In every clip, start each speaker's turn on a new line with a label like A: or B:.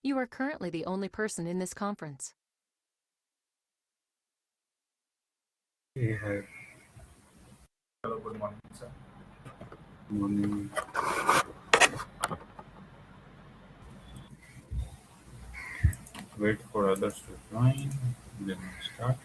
A: You are currently the only person in this conference.
B: Hey, hi.
C: Hello, good morning, sir.
B: Morning. Wait for others to join, then we start.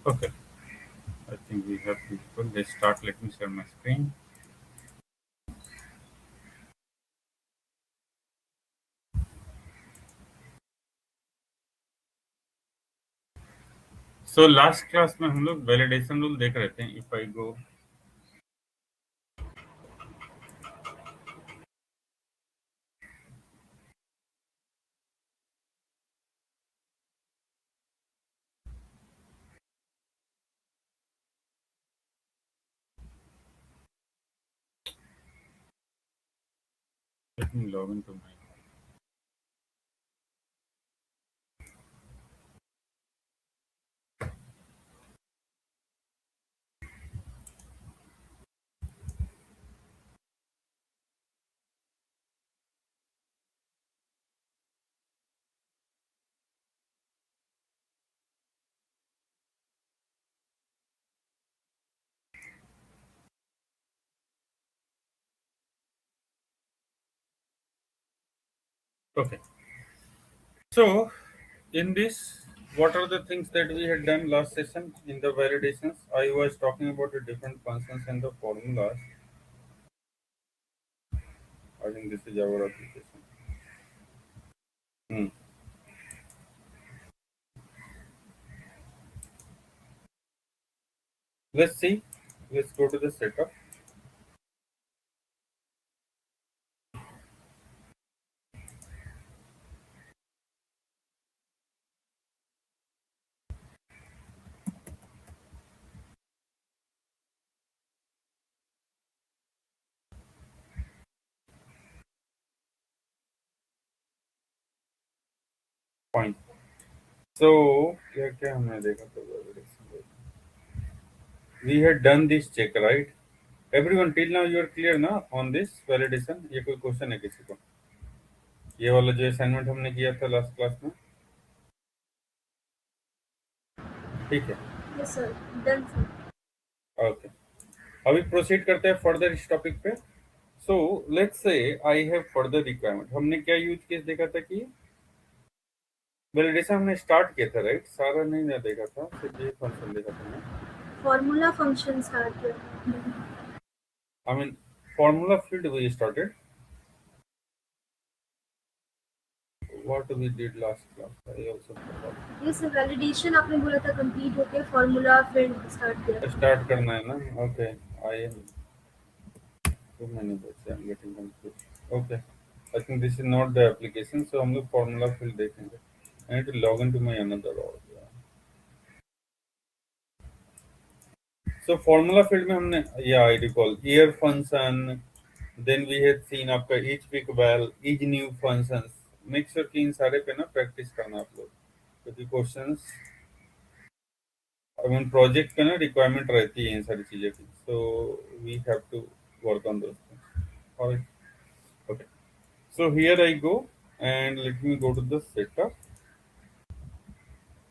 B: Okay, I think we have people. Let's start. Let me share my screen. So last class में हम लोग validation rule देख रहे थे. If I go let me log into my okay. So in this, what are the things that we had done last session in the validations? I was talking about the different functions and the formulas. I think this is our application. Hmm. Let's see. Let's go to the setup. Fine. So क्या क्या हमने देखा था validation? We had done this check, right? Everyone till now you are clear ना on this validation? ये कोई question है किसी को? ये वाला जो असाइनमेंट हमने किया था लास्ट क्लास में, ठीक है?
D: Yes, sir. Done, sir.
B: Okay, अभी प्रोसीड करते हैं फर्दर इस टॉपिक पे. So let's say I have further requirement. हमने क्या यूज केस देखा था कि वैलिडेशन हमने स्टार्ट किया था, राइट? सारा नहीं ना देखा था, सिर्फ ये फंक्शन देखा था ना.
D: Formula functions are there.
B: I mean formula field we started. What we did last class, I also forgot.
D: Yes, sir. Validation आपने बोला था complete होके formula field start किया.
B: स्टार्ट करना है ना. Okay, I am too many books, I'm getting confused. Okay, I think this is not the application, so हम लोग formula field देखेंगे. I need to log into my another org. So formula field में हमने, yeah, I recall year function, then we had seen आपका each week val, each new functions. Make sure कि इन सारे पे ना प्रैक्टिस करना आप लोग, क्योंकि क्वेश्चंस आई मीन प्रोजेक्ट पे ना रिक्वायरमेंट रहती है इन सारी चीज़ें की. So we have to work on those things. Alright, okay. So here I go and let me go to the setup.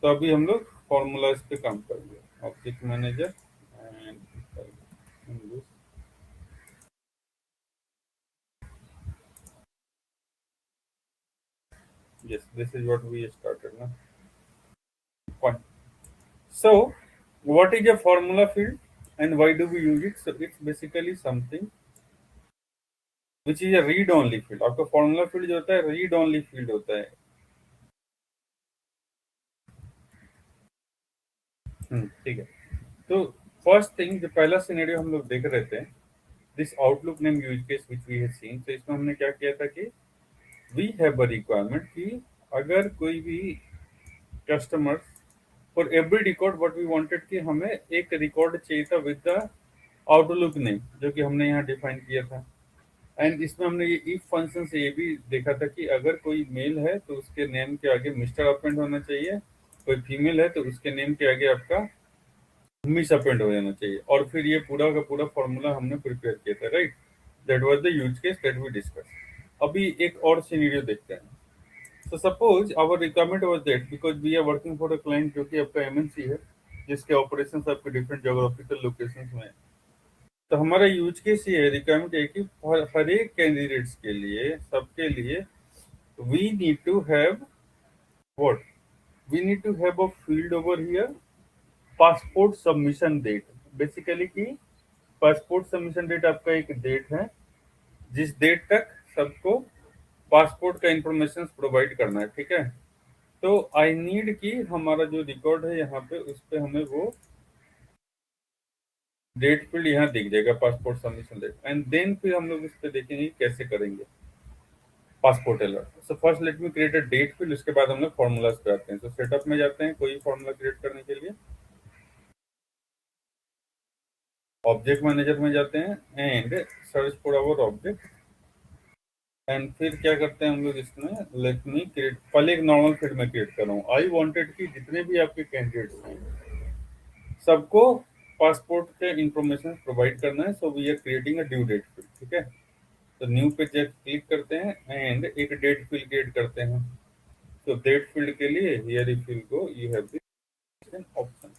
B: तो अभी हम लोग फॉर्मूलाज पे काम करेंगे. Object manager and yes, this is what we started now. Fine. So what is a formula field and why do we use it? So it's basically something which is a read only field. आपका formula field जो होता है read only field होता है. ठीक है. तो first thing, जो पहला सिनेरियो हम लोग देख रहे थे, this Outlook name use case which we have seen. तो इसमें हमने क्या किया था कि वी हैव अ रिक्वायरमेंट कि अगर कोई भी customers for every record what we wanted कि हमें एक रिकॉर्ड चाहिए था विद द आउटलुक नेम, जो कि हमने यहाँ डिफाइन किया था। एंड इसमें हमने ये इफ फंक्शन से ये भी देखा था कि अगर कोई मेल है तो उसके नेम के आगे मिस्टर अपेंड होना चाहिए, कोई फीमेल है तो उसके नेम के आगे आपका मिस अपेंड हो जाना चाहिए। और फिर ये पूरा का पूरा फॉर्मूला हमने प्रिपेयर किया था, right. That was the use case that we discuss. अभी एक और सिनेरियो देखते हैं। So suppose our requirement was that because we are working for a client जो कि आपका एमएनसी है, जिसके ऑपरेशंस आपके डिफरेंट ज्योग्राफिकल लोकेशंस में है। तो हमारा यूज केस ये है, रिक्वायरमेंट है कि हर एक कैंडिडेट्स के लिए, सबके लिए we need to have what, we need to have a field over here passport submission date. Basically कि पासपोर्ट सबमिशन डेट आपका एक डेट है जिस डेट तक सबको पासपोर्ट का इंफॉर्मेशन प्रोवाइड करना है, ठीक है। तो आई नीड कि हमारा जो रिकॉर्ड है यहाँ पे उस पे हमें वो डेट फील्ड यहाँ दिख जाएगा, passport submission date. And then फिर हम लोग इस पे देखेंगे कैसे करेंगे passport alert. So first let me create a date field, उसके बाद हम लोग फॉर्मूलाज पे आते हैं। तो सेटअप में जाते हैं कोई फॉर्मूला क्रिएट करने के लिए, ऑब्जेक्ट मैनेजर में जाते हैं and search for our object. And फिर क्या करते हैं हम लोग इसमें, लेट मी क्रिएट, पहले एक नॉर्मल फील्ड में क्रिएट कर रहा हूँ। आई वांटेड कि जितने भी आपके कैंडिडेट्स हैं सबको पासपोर्ट के इंफॉर्मेशन प्रोवाइड करना है। So we are creating a due date field, ठीक है। तो न्यू पे जब क्लिक करते हैं एंड एक डेट फील्ड क्रिएट करते हैं। तो डेट फील्ड के लिए here if you go you have this option,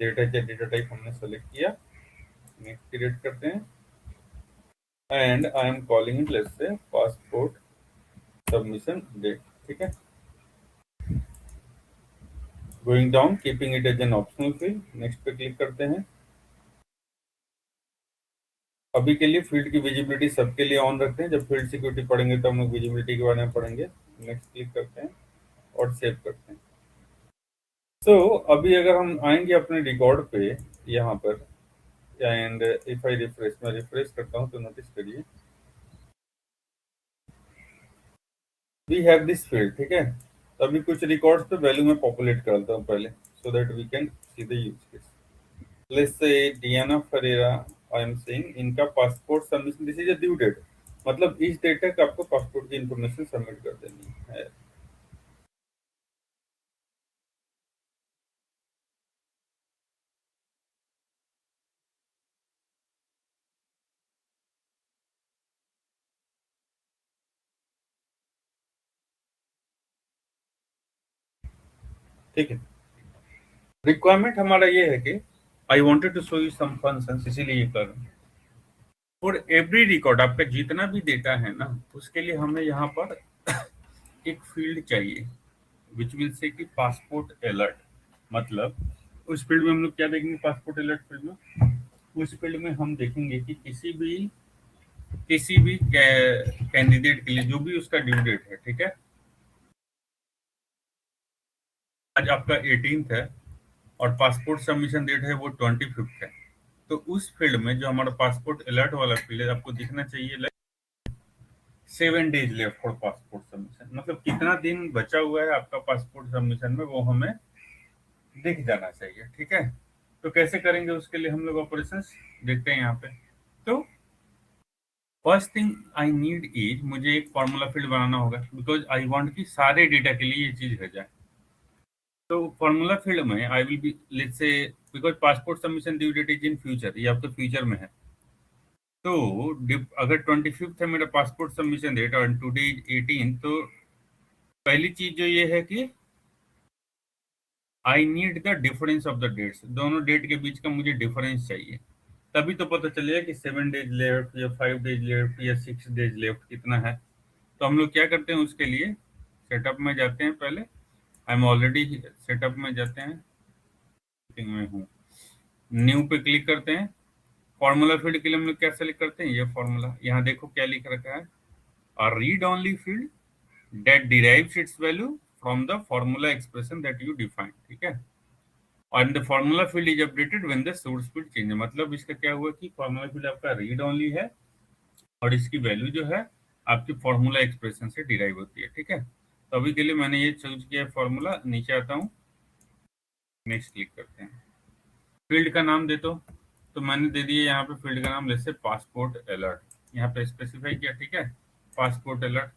B: data या डेटा टाइप हमने सेलेक्ट किया, नेक्स्ट क्रिएट करते हैं and I am calling it let's say passport submission date, ठीक है। Going down keeping it as an optional field, next पे click करते हैं। अभी के लिए फील्ड की विजिबिलिटी सबके लिए ऑन रखते हैं, जब फील्ड सिक्योरिटी पढ़ेंगे तो हम लोग विजिबिलिटी के बारे में पढ़ेंगे। नेक्स्ट क्लिक करते हैं और सेव करते हैं। तो अभी अगर हम आएंगे अपने रिकॉर्ड पे यहाँ पर एंड इफ आई रिफ्रेश, मैं रिफ्रेश करता हूँ तो नोटिस करिए वी हैव दिस फील्ड, ठीक है। तो अभी कुछ रिकॉर्ड्स पे वैल्यू में पॉपुलेट करता हूँ पहले, so that we can see the use case. Let's say Diana Ferreira, I am saying इनका passport submission, this is a due date, मतलब इस डेट तक आपको पासपोर्ट की इंफॉर्मेशन सबमिट कर देनी है। ठीक है, रिक्वायरमेंट हमारा ये है कि I wanted to show you some functions, इसीलिए ये कर रहा हूं। फॉर एवरी रिकॉर्ड आपका जितना भी डेटा है ना, उसके लिए हमें यहाँ पर एक फील्ड चाहिए विच विल से कि पासपोर्ट अलर्ट। मतलब उस फील्ड में हम लोग क्या देखेंगे, पासपोर्ट अलर्ट फील्ड में, उस फील्ड में हम देखेंगे कि किसी भी कैंडिडेट के लिए जो भी उसका ड्यू डेट है, ठीक है। आज आपका 18th है और पासपोर्ट सबमिशन डेट है वो 25th है। तो उस फील्ड में जो हमारा पासपोर्ट अलर्ट वाला फील्ड है आपको दिखना चाहिए like 7 days left for passport submission, मतलब कितना दिन बचा हुआ है आपका पासपोर्ट सबमिशन में वो हमें दिख जाना चाहिए, ठीक है। तो कैसे करेंगे उसके लिए हम लोग ऑपरेशंस देखते हैं यहाँ पे। तो first thing I need is, मुझे एक फॉर्मूला फील्ड बनाना होगा बिकॉज आई वांट कि सारे डेटा के लिए ये चीज हो जाए। तो फॉर्मूला फील्ड में I will be let's say because passport submission due date is in future, ये आपके फ्यूचर में है। तो अगर 25th है मेरा पासपोर्ट सबमिशन डेट और टुडे इज 18, तो पहली चीज जो ये है कि I need the difference of the dates, दोनों डेट के बीच का मुझे डिफरेंस चाहिए, तभी तो पता चलेगा कि 7 days लेफ्ट या 5 days लेफ्ट या 6 days लेफ्ट कितना है। तो हम लोग क्या करते हैं उसके लिए, सेटअप में जाते हैं पहले, आई एम ऑलरेडी सेटअप में जाते हैं, में हूँ, न्यू पे क्लिक करते हैं। फॉर्मूला फील्ड के लिए हम लोग क्या सेलेक्ट करते हैं, ये फॉर्मूला, यहाँ देखो क्या लिख रखा है, और read only field that derives it's value from the formula expression that you define, ठीक है। And the formula field is updated when the source field change. मतलब इसका क्या हुआ कि फार्मूला फील्ड आपका रीड ओनली है और इसकी वैल्यू जो है आपकी फार्मूला एक्सप्रेशन से डिराइव होती है। ठीक है, तो अभी के लिए मैंने ये चूज किया फार्मूला। नीचे आता हूँ, नेक्स्ट क्लिक करते हैं, फील्ड का नाम दे दो। तो मैंने दे दिया यहाँ पे फील्ड का नाम, जैसे पासपोर्ट अलर्ट, यहाँ पे स्पेसिफाई किया। ठीक है, पासपोर्ट अलर्ट।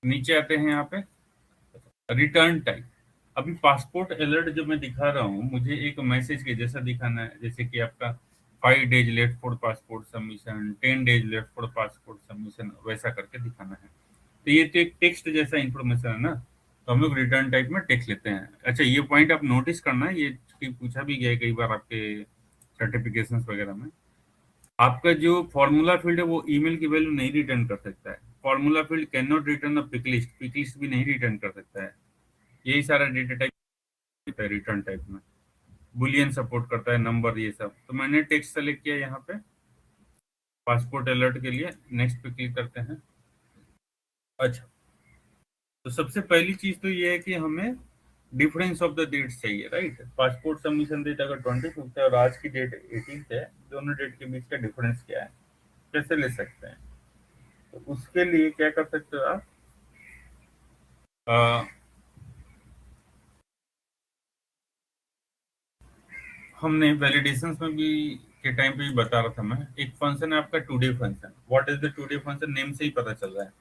B: नीचे आते हैं यहाँ पे रिटर्न टाइप। अभी पासपोर्ट अलर्ट जो मैं दिखा रहा हूँ, मुझे एक मैसेज के जैसा दिखाना है, जैसे कि आपका 5 days late for passport submission, 10 days late for passport submission, वैसा करके दिखाना है। तो ये तो एक टेक्स्ट जैसा इंफॉर्मेशन है ना, तो हम लोग रिटर्न टाइप में टेक्स्ट लेते हैं। अच्छा, ये पॉइंट आप नोटिस करना है, ये पूछा भी गया है कई बार आपके सर्टिफिकेशन वगैरह में। आपका जो फॉर्मूला फील्ड है वो ईमेल की वैल्यू नहीं रिटर्न कर सकता है। Formula field can not return a pick list भी नहीं रिटर्न कर सकता है। यही सारा डेटा टाइप है रिटर्न टाइप में। बुलियन सपोर्ट करता है, नंबर, ये सब। तो मैंने टेक्स्ट सेलेक्ट किया यहाँ पे पासपोर्ट अलर्ट के लिए। नेक्स्ट पे क्लिक करते हैं। अच्छा, तो सबसे पहली चीज तो ये है कि हमें डिफरेंस ऑफ द डेट्स चाहिए, राइट। पासपोर्ट सबमिशन डेट अगर 25 है और आज की डेट 18 है, दोनों डेट के बीच का डिफरेंस क्या है, कैसे ले सकते हैं। तो उसके लिए क्या कर सकते हो आप, हमने वैलिडेशंस में भी के टाइम पे भी बता रहा था मैं, एक फंक्शन है आपका today function. What is the today function, name से ही पता चल रहा है,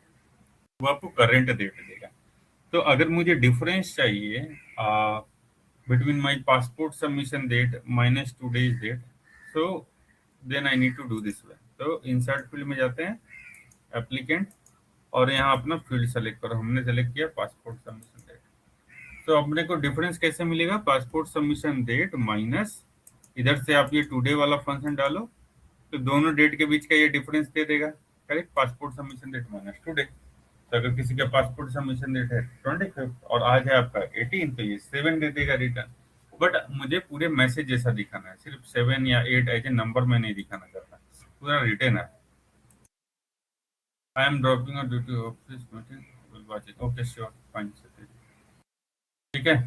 B: वो आपको करंट डेट देगा। तो अगर मुझे डिफरेंस चाहिए between my passport submission date minus today's date, so then I need to do this way. तो इंसर्ट फील्ड में जाते हैं, एप्लीकेंट, और यहाँ अपना फील्ड सेलेक्ट करो। हमने सेलेक्ट किया पासपोर्ट सबमिशन डेट। तो अपने को डिफरेंस कैसे मिलेगा, पासपोर्ट सबमिशन डेट माइनस, इधर से आप ये टुडे वाला फंक्शन डालो, तो दोनों डेट के बीच का ये डिफरेंस दे देगा, correct. Passport submission date minus today. तो अगर किसी का पासपोर्ट सबमिशन डेट है 25 और आज है आपका 18, तो ये 7 दे देगा रिटर्न। बट मुझे पूरे मैसेज जैसा दिखाना है, सिर्फ 7 या 8 एज ए नंबर में नहीं दिखाना चाहता, पूरा रिटर्न है। I am dropping due to office meeting, will watch it, okay sure, fine. ठीक है,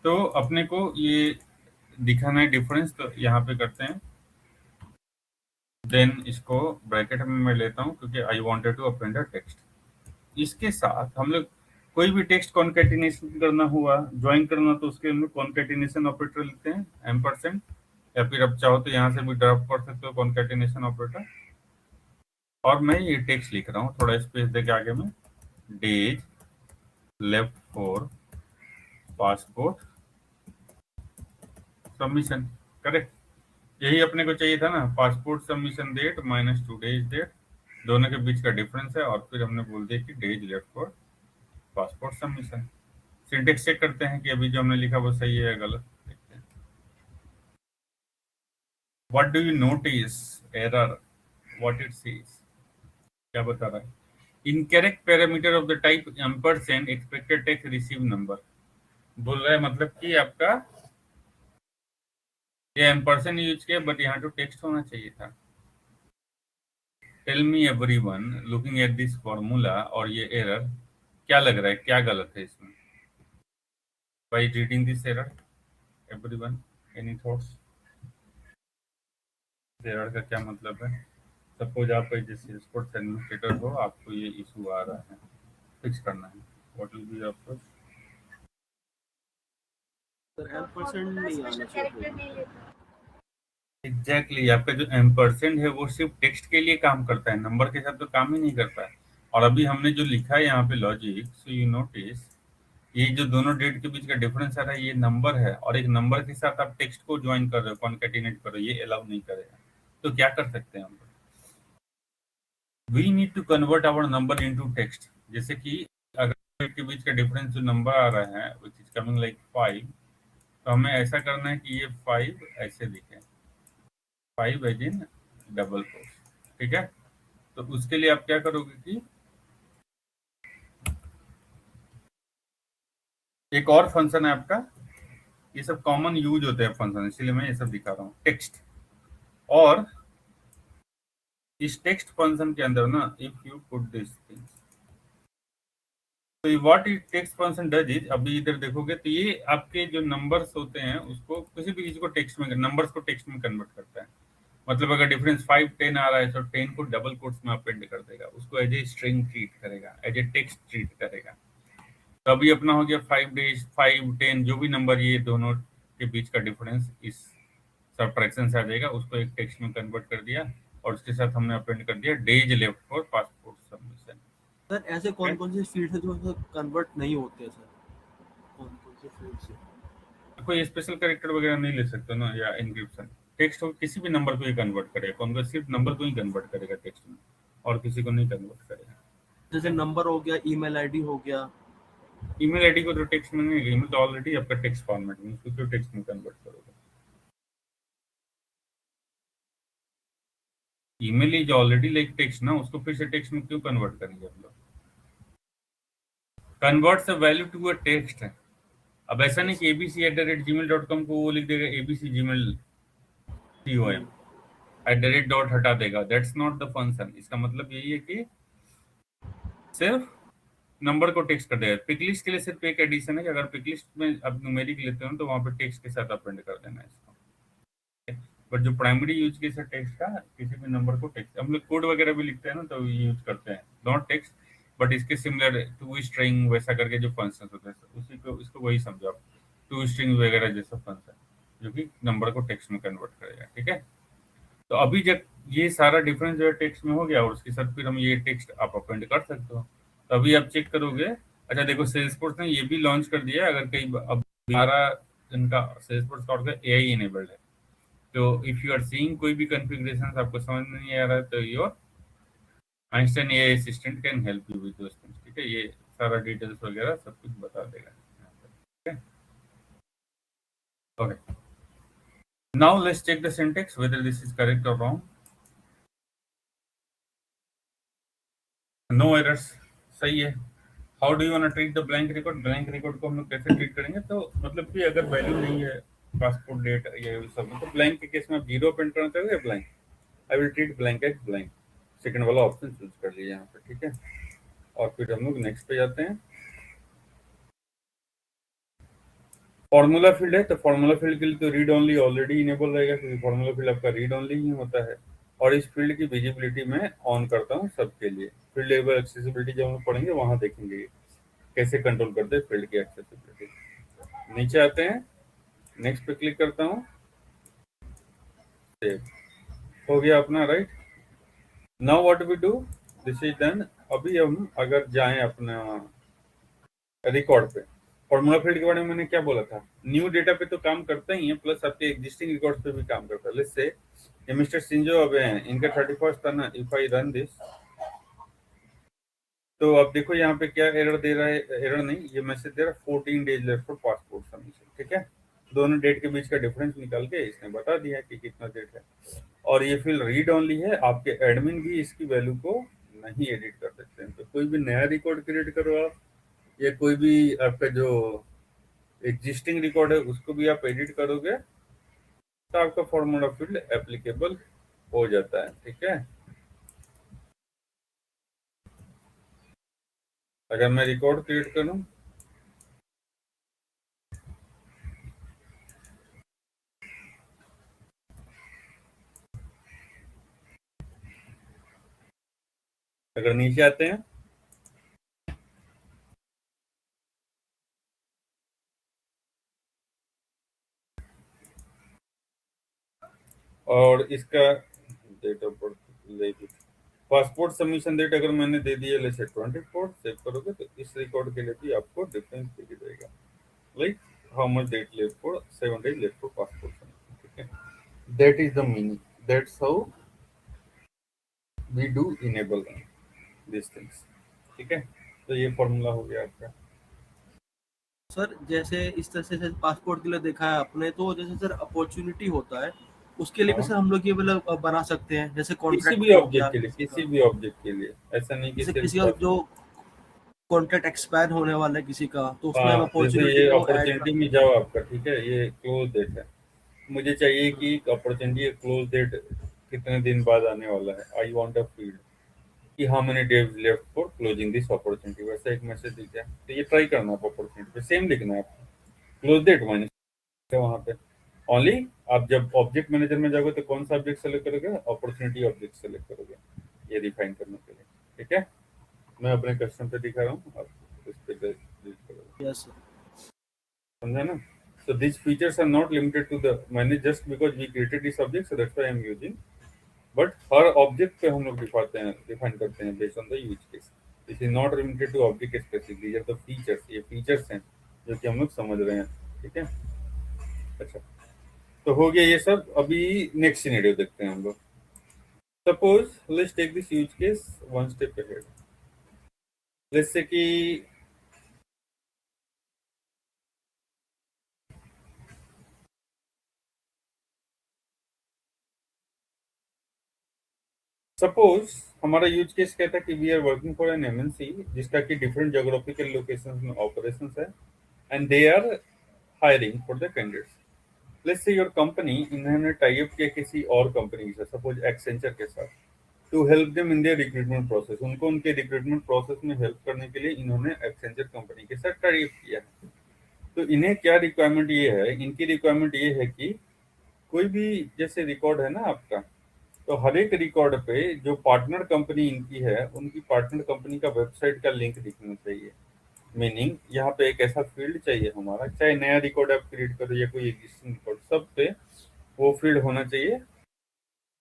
B: तो अपने को ये दिखाना है डिफरेंस, तो यहाँ पे करते हैं। देन इसको ब्रैकेट में मैं लेता हूँ क्योंकि I wanted to append a text. इसके साथ हम लोग कोई भी टेक्स्ट कॉन्केटिनेशन करना हुआ, ज्वाइन करना, तो उसके अंदर कॉन्केटिनेशन ऑपरेटर लेते हैं, एम्परसेंड, या फिर अब चाहो तो यहाँ से भी ड्रॉप कर सकते हो कॉन्केटिनेशन ऑपरेटर। और मैं ये टेक्स्ट लिख रहा हूँ, थोड़ा स्पेस देके आगे में, days left for passport submission, correct. यही अपने को चाहिए था ना, passport submission date minus today's date, दोनों के बीच का डिफरेंस है। और फिर हमने बोल दिया कि days left for passport submission. Syntax check करते हैं कि अभी जो हमने लिखा वो सही है या गलत, देखते हैं। What do you notice error, what it says, क्या बता रहा है, incorrect parameter of the type ampersand expected text receive number. बोल रहा है मतलब कि आपका ये एम्परसेंड यूज किया, बट यहाँ तो टेक्स्ट होना चाहिए था। Tell me everyone looking at this formula, और ये एरर क्या लग रहा है, क्या गलत है इसमें। By reading this error, everyone any thoughts, error का क्या मतलब है। सपोज आप जैसे स्पोर्ट्स एडमिनिस्ट्रेटर हो, आपको ये इशू आ रहा है, फिक्स करना है, what will be your approach.
E: Ampersand नहीं आना
D: कैरेक्टर
E: चाहिए।
D: नहीं लेता।
B: एग्जैक्टली, आपका जो एम्परसेंड है वो सिर्फ टेक्स्ट के लिए काम करता है, नंबर के साथ तो काम ही नहीं करता है। और अभी हमने जो लिखा है यहाँ पे लॉजिक, सो यू नोटिस ये जो दोनों डेट के बीच का डिफरेंस आ रहा है, ये नंबर है, और एक नंबर के साथ आप टेक्स्ट को ज्वाइन कर रहे हो, कॉन्केटिनेट कर रहे हो, ये अलाउ नहीं करेगा। तो क्या कर सकते हैं हम, we need to convert our number into text. जैसे कि अगर डेट के बीच का डिफरेंस जो नंबर आ रहा है विच इज कमिंग लाइक 5, तो हमें ऐसा करना है कि ये 5 ऐसे दिखे, 5 एज इन डबल कोट्स, ठीक है। तो उसके लिए आप क्या करोगे कि एक और फंक्शन है आपका, ये सब कॉमन यूज होते हैं फंक्शन, इसीलिए मैं ये सब दिखा रहा हूँ, टेक्स्ट। और इस टेक्स्ट फंक्शन के अंदर ना, if you put this things, तो what it text function does is, अभी इधर देखोगे तो ये आपके जो नंबर्स होते हैं उसको किसी भी चीज को टेक्स्ट में, नंबर्स को टेक्स्ट में कन्वर्ट करता है। मतलब अगर डिफरेंस 5 10 आ रहा है तो 10 को डबल कोट्स में अपेंड कर देगा, उसको एज ए स्ट्रिंग ट्रीट करेगा, एज ए टेक्स्ट ट्रीट करेगा। तो अभी अपना हो गया 5 डेज 5 10 जो भी नंबर ये दोनों के बीच का डिफरेंस इस सबट्रैक्शन से आ जाएगा, उसको एक टेक्स्ट में कन्वर्ट कर दिया और उसके साथ हमने अपेंड कर दिया days left for passport submission.
E: Sir ऐसे कौन कौन से फील्ड है जो कन्वर्ट नहीं होते सर? कौन कौन से फील्ड से?
B: कोई स्पेशल कैरेक्टर वगैरह नहीं ले सकते ना, या इंक्रिप्शन टेक्स्ट हो किसी भी नंबर को ही कन्वर्ट करेगा, कौन का सिर्फ नंबर को ही कन्वर्ट करेगा टेक्स्ट में और किसी को नहीं कन्वर्ट करेगा।
E: जैसे नंबर हो गया, ईमेल आईडी हो गया।
B: ईमेल आईडी को तो टेक्स्ट में नहीं, ईमेल तो ऑलरेडी आपका टेक्स्ट फॉर्मेट में, उसको क्यों टेक्स्ट में कन्वर्ट करोगे? Email is already like text ना, उसको फिर से टेक्स्ट में क्यों कन्वर्ट करेंगे हम लोग? Converts a value to a text है। अब ऐसा नहीं कि abc@gmail.com को वो लिख देगा abc gmail com @ हटा देगा, दैट्स नॉट द फंक्शन। इसका मतलब यही है कि सिर्फ नंबर को टेक्स्ट कर देगा। पिकलिस्ट के लिए सिर्फ एक एडिशन है कि अगर पिकलिस्ट में आप न्यूमेरिक लेते हो तो वहां पे टेक्स्ट के साथ अपेंड कर देना है इसको। बट जो प्राइमरी यूज केस है टेक्स्ट का, किसी भी नंबर को टेक्स्ट, हम लोग कोड वगैरह भी लिखते हैं ना तो यूज करते हैं नॉट टेक्स्ट, बट इसके सिमिलर टू स्ट्रिंग वैसा करके जो फंक्शन होते हैं उसी को, इसको वही समझो आप, टू स्ट्रिंग वगैरह जैसा फंक्शन जो कि नंबर को टेक्स्ट में कन्वर्ट करेगा। ठीक है, तो अभी जब ये सारा डिफरेंस जो है टेक्स्ट में हो गया और उसके साथ फिर हम ये टेक्स्ट आप अपेंड कर सकते हो। तो अभी आप चेक करोगे, अच्छा देखो सेल्सफोर्स ने ये भी लॉन्च कर दिया है, अगर कहीं अब हमारा इनका सेल्सफोर्स का एआई इनेबल्ड है, तो इफ यू आर सीइंग कोई भी कॉन्फ़िगरेशन आपको समझ में नहीं आ रहा है तो your Einstein AI assistant can help you with those things. ठीक है, ये सारा डिटेल्स वगैरह सब कुछ बता देगा। ठीक है, okay, now let's check the syntax whether this is correct और रॉन्ग। नो एरर्स, सही है। How do you want to treat the blank record? Blank record को हम लोग कैसे ट्रीट करेंगे? तो मतलब कि अगर वैल्यू नहीं है पासपोर्ट डेट या सब, तो ब्लैंक के केस में आप 0 अपेंड करना चाहोगे या blank? I will treat blank as blank, second वाला ऑप्शन चूज कर लीजिए यहाँ पे। ठीक है, और फिर हम लोग नेक्स्ट पे जाते हैं। फॉर्मूला फील्ड है, तो फॉर्मूला फील्ड के लिए तो रीड ओनली ऑलरेडी इनेबल रहेगा क्योंकि फॉर्मूला फील्ड आपका रीड ओनली ही होता है। और इस फील्ड की विजिबिलिटी मैं ऑन करता हूँ सबके लिए। फील्ड लेवल एक्सेसिबिलिटी जब हम पढ़ेंगे वहां देखेंगे कैसे कंट्रोल करते हैं फील्ड की एक्सेसिबिलिटी। नीचे आते हैं, नेक्स्ट पे क्लिक करता हूँ, सेव हो गया अपना, right. Now what we do, this is done. अभी हम अगर जाएं अपना रिकॉर्ड पे, फॉर्मूला फील्ड के बारे में मैंने क्या बोला था, न्यू डेटा पे तो काम करता ही है, प्लस आपके एग्जिस्टिंग रिकॉर्ड्स पे भी काम करता है। लेट्स से ये मिस्टर सिंजो अबे हैं, इनका 31 था ना। इफ आई रन दिस, तो अब देखो यहाँ पे क्या एरर दे रहा है, एरर नहीं, ये मैसेज दे रहा है 14 days left for passport submission. ठीक है, दोनों डेट के बीच का डिफरेंस निकाल के इसने बता दिया कि कितना डेट है। और ये फील्ड रीड ओनली है, आपके एडमिन भी इसकी वैल्यू को नहीं एडिट कर सकते हैं। तो कोई भी नया रिकॉर्ड क्रिएट करो आप, या कोई भी आपका जो एग्जिस्टिंग रिकॉर्ड है उसको भी आप एडिट करोगे तो आपका फॉर्मूला फील्ड एप्लीकेबल हो जाता है। ठीक है, अगर मैं रिकॉर्ड क्रिएट करूं, अगर नीचे आते हैं, और इसका date of birth, passport submission date अगर मैंने दे दिया जैसे 24 सेव करोगे तो इस रिकॉर्ड के लिए भी आपको डिफरेंस दिख जाएगा, like how much date left for 7 days left for passport submission. ठीक है, that is the meaning, that's how we do enable this things. ठीक है, तो ये फॉर्मूला हो गया आपका।
E: सर जैसे इस तरह से पासपोर्ट के लिए देखा है आपने, तो जैसे सर अपॉर्चुनिटी होता है उसके लिए भी सर हम लोग ये मतलब बना सकते हैं, जैसे
B: किसी
E: कॉन्ट्रैक्ट
B: भी ऑब्जेक्ट के लिए, किसी भी ऑब्जेक्ट के लिए, ऐसा नहीं कि
E: जैसे किसी का जो कॉन्ट्रैक्ट एक्सपायर होने वाला है किसी का, तो उसमें हम
B: हाँ, जैसे
E: अपॉर्चुनिटी
B: ये
E: को
B: अपॉर्चुनिटी में जाओ आपका। ठीक है, ये क्लोज डेट है, मुझे चाहिए कि अपॉर्चुनिटी क्लोज डेट कितने दिन बाद आने वाला है, आई वांट अ फील्ड कि how many days left for closing this opportunity, वैसा एक मैसेज दिख जाए तो ये ट्राई करना आप अपॉर्चुनिटी पे सेम लिखना है आपको, क्लोज डेट माइनस वहाँ पे ओनली। आप जब ऑब्जेक्ट मैनेजर में जाओगे तो कौन सा ऑब्जेक्ट सेलेक्ट करोगे, अपॉर्चुनिटी ऑब्जेक्ट सेलेक्ट करोगे ये डिफाइन करने के लिए। ठीक है, मैं अपने कस्टम पे दिखा रहा हूँ, आप इस पे क्लिक करोगे,
E: यस सर।
B: समझा ना। So these features are not limited to the मैंने just because we created this object so that's why I'm using, but her object पे हम लोग डिफाइन करते हैं based on the use case. This is not limited to object specific, these are the features, ये features हैं जो कि हम लोग समझ रहे हैं। ठीक है, अच्छा तो हो गया ये सब। अभी नेक्स्ट सिनेरियो देखते हैं हम लोग। Suppose let's take this use case one step ahead. Let's say कि सपोज हमारा यूज केस कहता है कि we are working for an MNC जिसका कि डिफरेंट ज्योग्राफिकल लोकेशंस में ऑपरेशंस है and they are hiring for the candidates. Let's say your company इन्होंने टाई अप किया किसी और कंपनी के साथ, सपोज एक्सेंचर के साथ, to help them in their recruitment process. उनको उनके रिक्रूटमेंट प्रोसेस में हेल्प करने के लिए इन्होंने एक्सेंचर कंपनी के साथ टाई अप किया है। तो इन्हें क्या रिक्वायरमेंट ये है, इनकी रिक्वायरमेंट ये है कि कोई भी जैसे रिकॉर्ड है ना आपका, तो हर एक रिकॉर्ड पे जो पार्टनर कंपनी इनकी है उनकी पार्टनर कंपनी का वेबसाइट का लिंक दिखना चाहिए। मीनिंग यहाँ पे एक ऐसा फील्ड चाहिए हमारा, चाहे नया रिकॉर्ड आप क्रिएट करो या कोई एग्जिस्टिंग रिकॉर्ड, सब पे वो फील्ड होना चाहिए।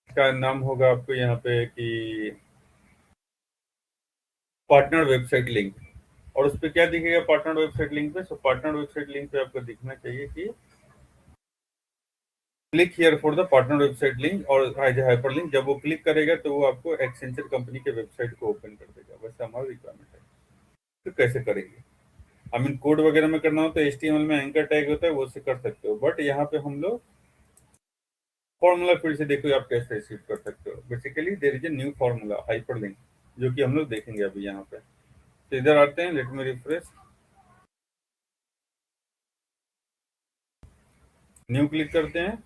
B: का नाम होगा आपको यहाँ पे कि पार्टनर वेबसाइट लिंक, और उस पर क्या दिखेगा पार्टनर वेबसाइट लिंक पे। सो पार्टनर वेबसाइट लिंक पे आपको दिखना चाहिए कि click here for the partner website link और एज ए हाइपरलिंक। जब वो क्लिक करेगा तो वो आपको एक्सेंचर कंपनी के वेबसाइट को ओपन कर देगा। वैसे हमारा रिक्वायरमेंट है। तो कैसे करेंगे, आई मीन कोड वगैरह में करना हो तो HTML में एंकर टैग होता है वो से कर सकते हो, बट यहाँ पे हम लोग फॉर्मूला फिर से देखो आप कैसे रिसीव कर सकते हो। Basically there is a new formula hyperlink जो कि हम लोग देखेंगे अभी यहाँ पे। तो इधर आते हैं, let me refresh, new click करते हैं।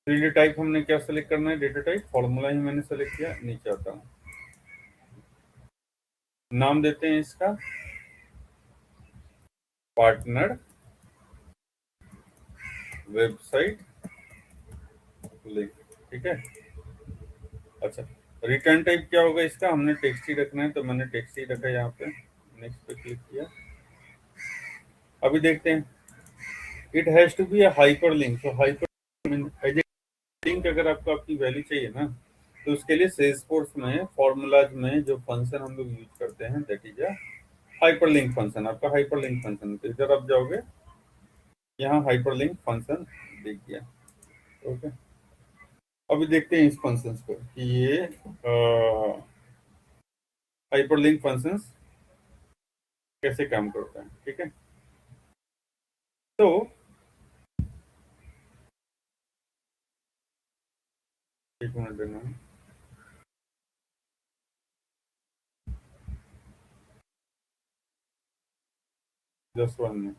B: 3D टाइप हमने क्या सेलेक्ट करना है, डेटा टाइप, फॉर्मूला ही मैंने सेलेक्ट किया। नीचे आता हूँ, नाम देते हैं इसका पार्टनर वेबसाइट लिंक। ठीक है, अच्छा रिटर्न टाइप क्या होगा इसका, हमने टेक्स्ट ही रखना है तो मैंने टेक्स्ट ही रखा है यहाँ पे। नेक्स्ट पे क्लिक किया। अभी देखते हैं, it has to be a hyper link. So hyper as a link अगर आपको आपकी वैल्यू चाहिए ना, तो उसके लिए सेल्सफोर्स में फॉर्मूलाज में जो फंक्शन हम लोग यूज करते हैं that is a hyperlink function. आपका हाइपरलिंक फंक्शन, तो इधर आप जाओगे, यहाँ हाइपरलिंक फंक्शन दिख गया। ओके, अभी देखते हैं इस फंक्शन को कि ये हाइपरलिंक फंक्शंस कैसे काम करता है। ठीक है, तो एक मिनट देना, जस्ट वन मिनट।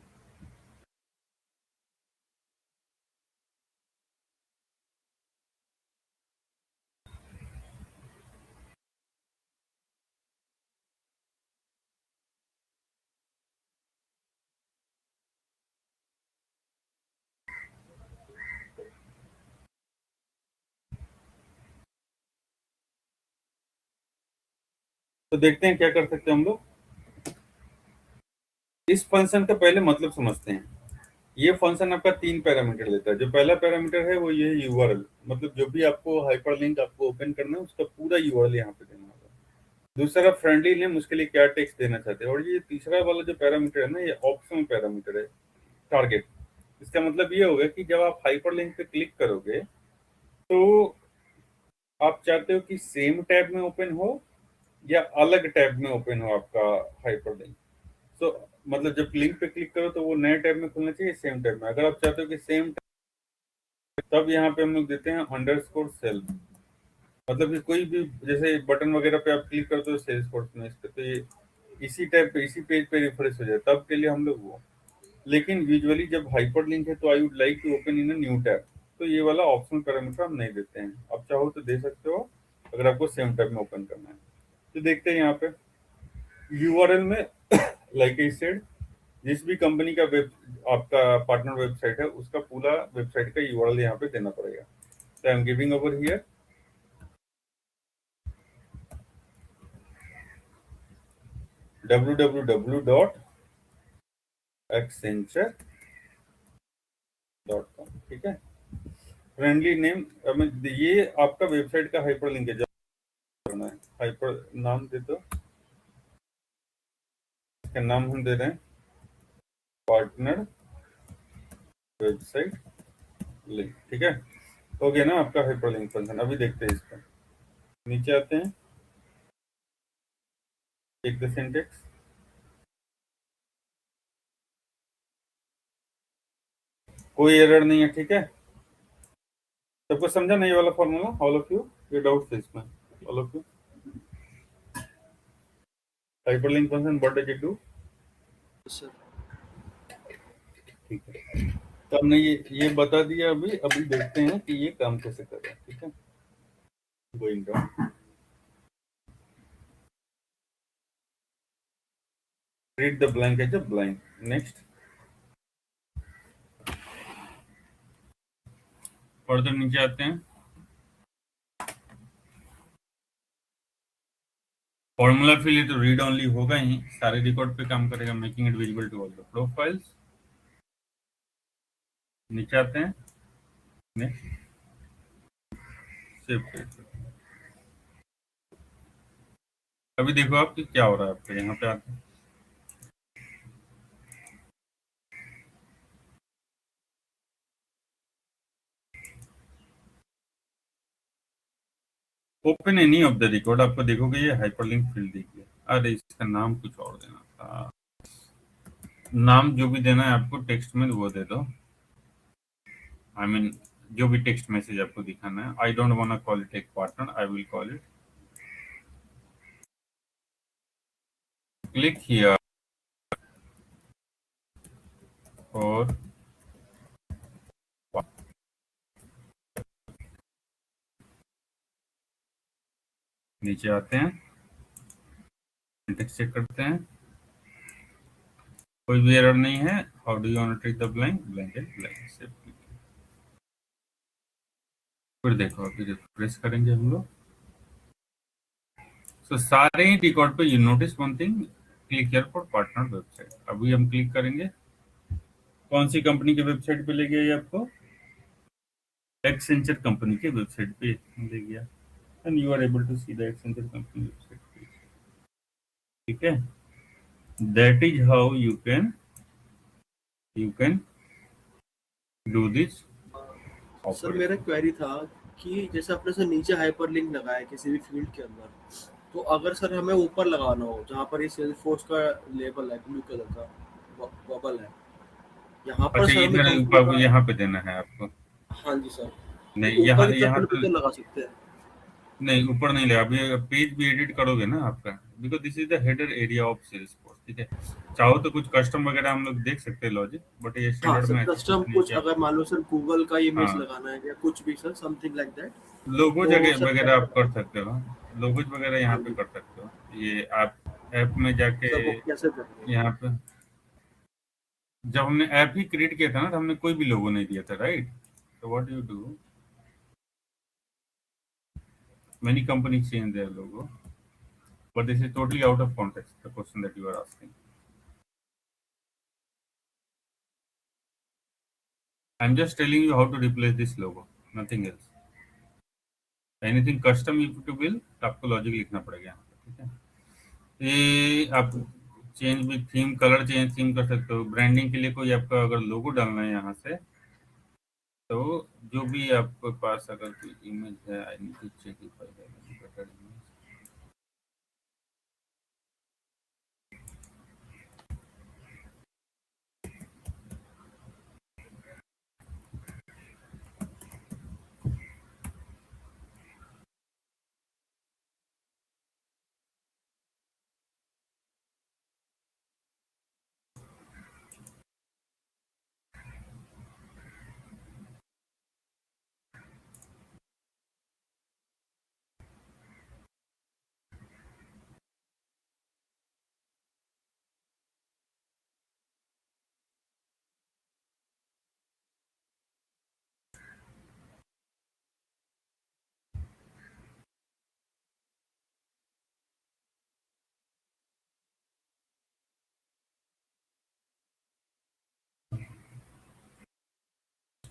B: तो देखते हैं क्या कर सकते हैं हम लोग। इस फंक्शन का पहले मतलब समझते हैं। ये फंक्शन आपका 3 पैरामीटर लेता है। जो पहला पैरामीटर है वो ये यूआरएल, मतलब जो भी आपको हाइपरलिंक आपको ओपन करना है उसका पूरा यूआरएल यहाँ पे देना होगा। दूसरा फ्रेंडली नेम, उसके लिए क्या टेक्स्ट देना चाहते हैं। और ये तीसरा वाला जो पैरामीटर है ना, ये ऑप्शनल पैरामीटर है, टारगेट। इसका मतलब ये होगा कि जब आप हाइपरलिंक पे क्लिक करोगे तो आप चाहते हो कि सेम टैब में ओपन हो या अलग टैब में ओपन हो आपका हाइपरलिंक। तो मतलब जब लिंक पे क्लिक करो तो वो नए टैब में खुलना चाहिए, सेम टैब में। अगर आप चाहते हो कि सेम, तब यहाँ पे हम लोग देते हैं अंडरस्कोर सेल्फ। मतलब कि कोई भी जैसे बटन वगैरह पे आप क्लिक करते हो सेल्सफोर्स में इस पे, तो ये इसी टैब पे इसी पेज पे रिफ्रेश हो जाए, तब के लिए हम लोग वो। लेकिन यूजुअली जब हाइपर लिंक है तो I would like to open in a new tab, तो ये वाला ऑप्शनल पैरामीटर हम नहीं देते हैं। आप चाहो तो दे सकते हो अगर आपको सेम टैब में ओपन करना है। तो देखते हैं यहाँ पे यूआरएल में लाइक आई सेड, जिस भी कंपनी का वेब आपका पार्टनर वेबसाइट है उसका पूरा वेबसाइट का यूआरएल यहाँ पे देना पड़ेगा। तो I am giving over here www.accenture.com। ठीक है, फ्रेंडली नेम, ये आपका वेबसाइट का हाइपरलिंक है, करना है हाइपर नाम दे दो, इसका नाम हम दे रहे हैं पार्टनर वेबसाइट लिंक। ठीक है, हो गया ना आपका हाइपरलिंक फंक्शन। अभी देखते हैं इसका, नीचे आते हैं, चेक द सिंटेक्स। कोई एरर नहीं है, ठीक है, सबको समझा नहीं वाला फॉर्मूला? ऑल ऑफ यू, ये डाउट है इसमें all of you? Hyperlink function what does it do?
E: Sir
B: ठीक है, तो हमने ये बता दिया। अभी अभी देखते हैं कि ये काम कैसे कर रहा है। ठीक है, going down, treat the blank as a blank। Next, further नीचे आते हैं, फॉर्मूला फिल है तो रीड ओनली होगा ही, सारे रिकॉर्ड पे काम करेगा, making it visible to all the profiles. नीचे आते हैं, नेक्स्ट, सेव करें। अभी देखो आप कि क्या हो रहा है आपके यहाँ पे आते हैं, open any of the record, आपको देखोगे ये हाइपरलिंक फील्ड दिख गया। अरे इसका नाम कुछ और देना था, नाम जो भी देना है आपको टेक्स्ट में वो दे दो। आई मीन जो भी टेक्स्ट मैसेज आपको दिखाना है। I don't want call it एक partner, I will call it click here और नीचे आते हैं, सिंटेक्स चेक करते हैं, कोई भी एरर नहीं है। How do you want to treat the blank, blank and blank से फिर देखो अभी रिफ्रेश करेंगे हम लोग। सो सारे रिकॉर्ड पे you notice one thing, click here for partner website. अभी हम क्लिक करेंगे, कौन सी कंपनी की वेबसाइट पे ले गया ये आपको? एक्सेंचर कंपनी की वेबसाइट पे ले गया, and you are able to see the Accenture company website पे। ठीक है, that is how you can do this
E: sir
B: operation.
E: मेरा क्वेरी था कि जैसे अपने से नीचे हाइपरलिंक लगाया किसी भी फील्ड के अंदर, तो अगर सर हमें ऊपर लगाना हो जहाँ पर ये सेल्सफोर्स का लेबल है, ब्लू कलर का बबल है, यहाँ पर
B: अच्छा,
E: सर हमें
B: इधर
E: कंपनी
B: ऊपर
E: का,
B: यहाँ पे देना है आपको?
E: हाँ जी सर,
B: नहीं,
E: तो ऊपर
B: यहाँ
E: की तरफ
B: यहाँ
E: पे
B: तो
E: तो लगा सकते हैं।
B: नहीं, ऊपर नहीं लगा। अभी पेज भी एडिट करोगे ना आपका, because this is the header area of Salesforce. ठीक है, चाहो तो कुछ कस्टम वगैरह हम लोग देख सकते हैं लॉजिक, बट ये
E: हाँ
B: स्टैंडर्ड
E: सर,
B: में
E: कस्टम कुछ
B: नीचे
E: अगर मान लो सर गूगल का इमेज
B: हाँ,
E: लगाना है या कुछ भी सर, समथिंग लाइक दैट,
B: लोगो
E: तो
B: जगह
E: सर
B: वगैरह
E: कैसे
B: आप कर
E: लगाना
B: सकते हो, लोगोज वगैरह
E: है?
B: यहाँ
E: हाँ
B: पे
E: जी
B: कर सकते हो। ये आप ऐप में जाके,
E: सर, वो कैसे करेंगे?
B: यहाँ पे जब हमने ऐप ही क्रिएट किया था ना, तो हमने कोई भी लोगो नहीं दिया था, राइट? तो what you do, many company change their logo, but this is totally out of context, the question that you are asking. I'm just telling you how to replace this logo, nothing else. Anything custom if to build, तो आपको logic लिखना पड़ेगा यहाँ पे। ठीक है, ये आप चेंज भी थीम, कलर चेंज थीम कर सकते हो। ब्रांडिंग के लिए कोई आपका अगर लोगो डालना है यहाँ से, तो जो भी आपके पास अगर कोई इमेज है, I need to check if I have any better image.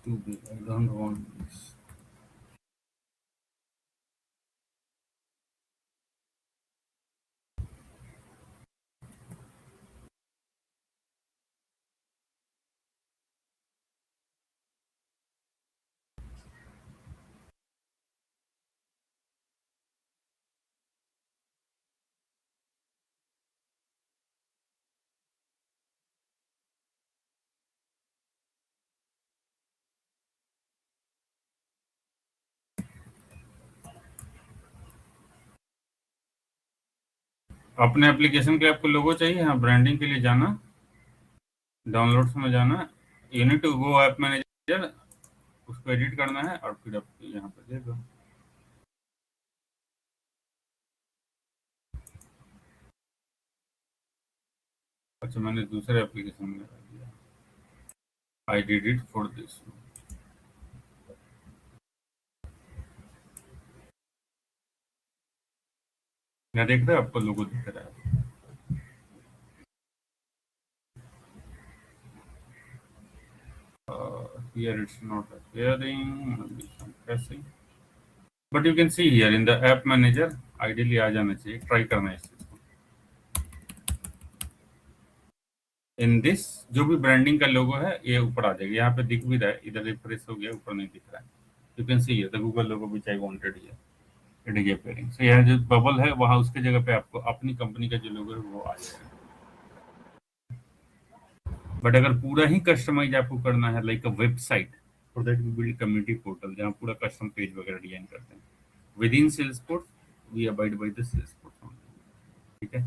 B: too big. I don't want this. अपने एप्लीकेशन के आपको लोगो चाहिए, हाँ ब्रांडिंग के लिए जाना, डाउनलोड्स में जाना, you need to go app manager, उसको एडिट करना है और फिर आप यहाँ पर दे दो। अच्छा, मैंने दूसरे एप्लीकेशन में लगा दिया। I did it for this. क्या देख रहे हैं, आपको लोगो दिख रहा है। Here it's not appearing, maybe some pressing, but you can see here in the app manager, ideally आ जाना चाहिए, ट्राई करना है इस चीज को। इन दिस जो भी ब्रांडिंग का लोगो है ये ऊपर आ जाएगा, यहाँ पे दिख भी रहा है, इधर रिफ्रेश हो गया, ऊपर नहीं दिख रहा है। You can see the Google logo which I wanted here, it is appearing. So यहाँ जो बबल है वहां उसके जगह पे आपको अपनी कंपनी का जो लोगो है वो आ जाएगा। बट अगर पूरा ही कस्टमाइज आपको करना है like a website, for that we build community portal जहाँ पूरा कस्टम पेज वगैरह डिजाइन करते हैं with in Salesforce, we abide by the Salesforce, ठीक है।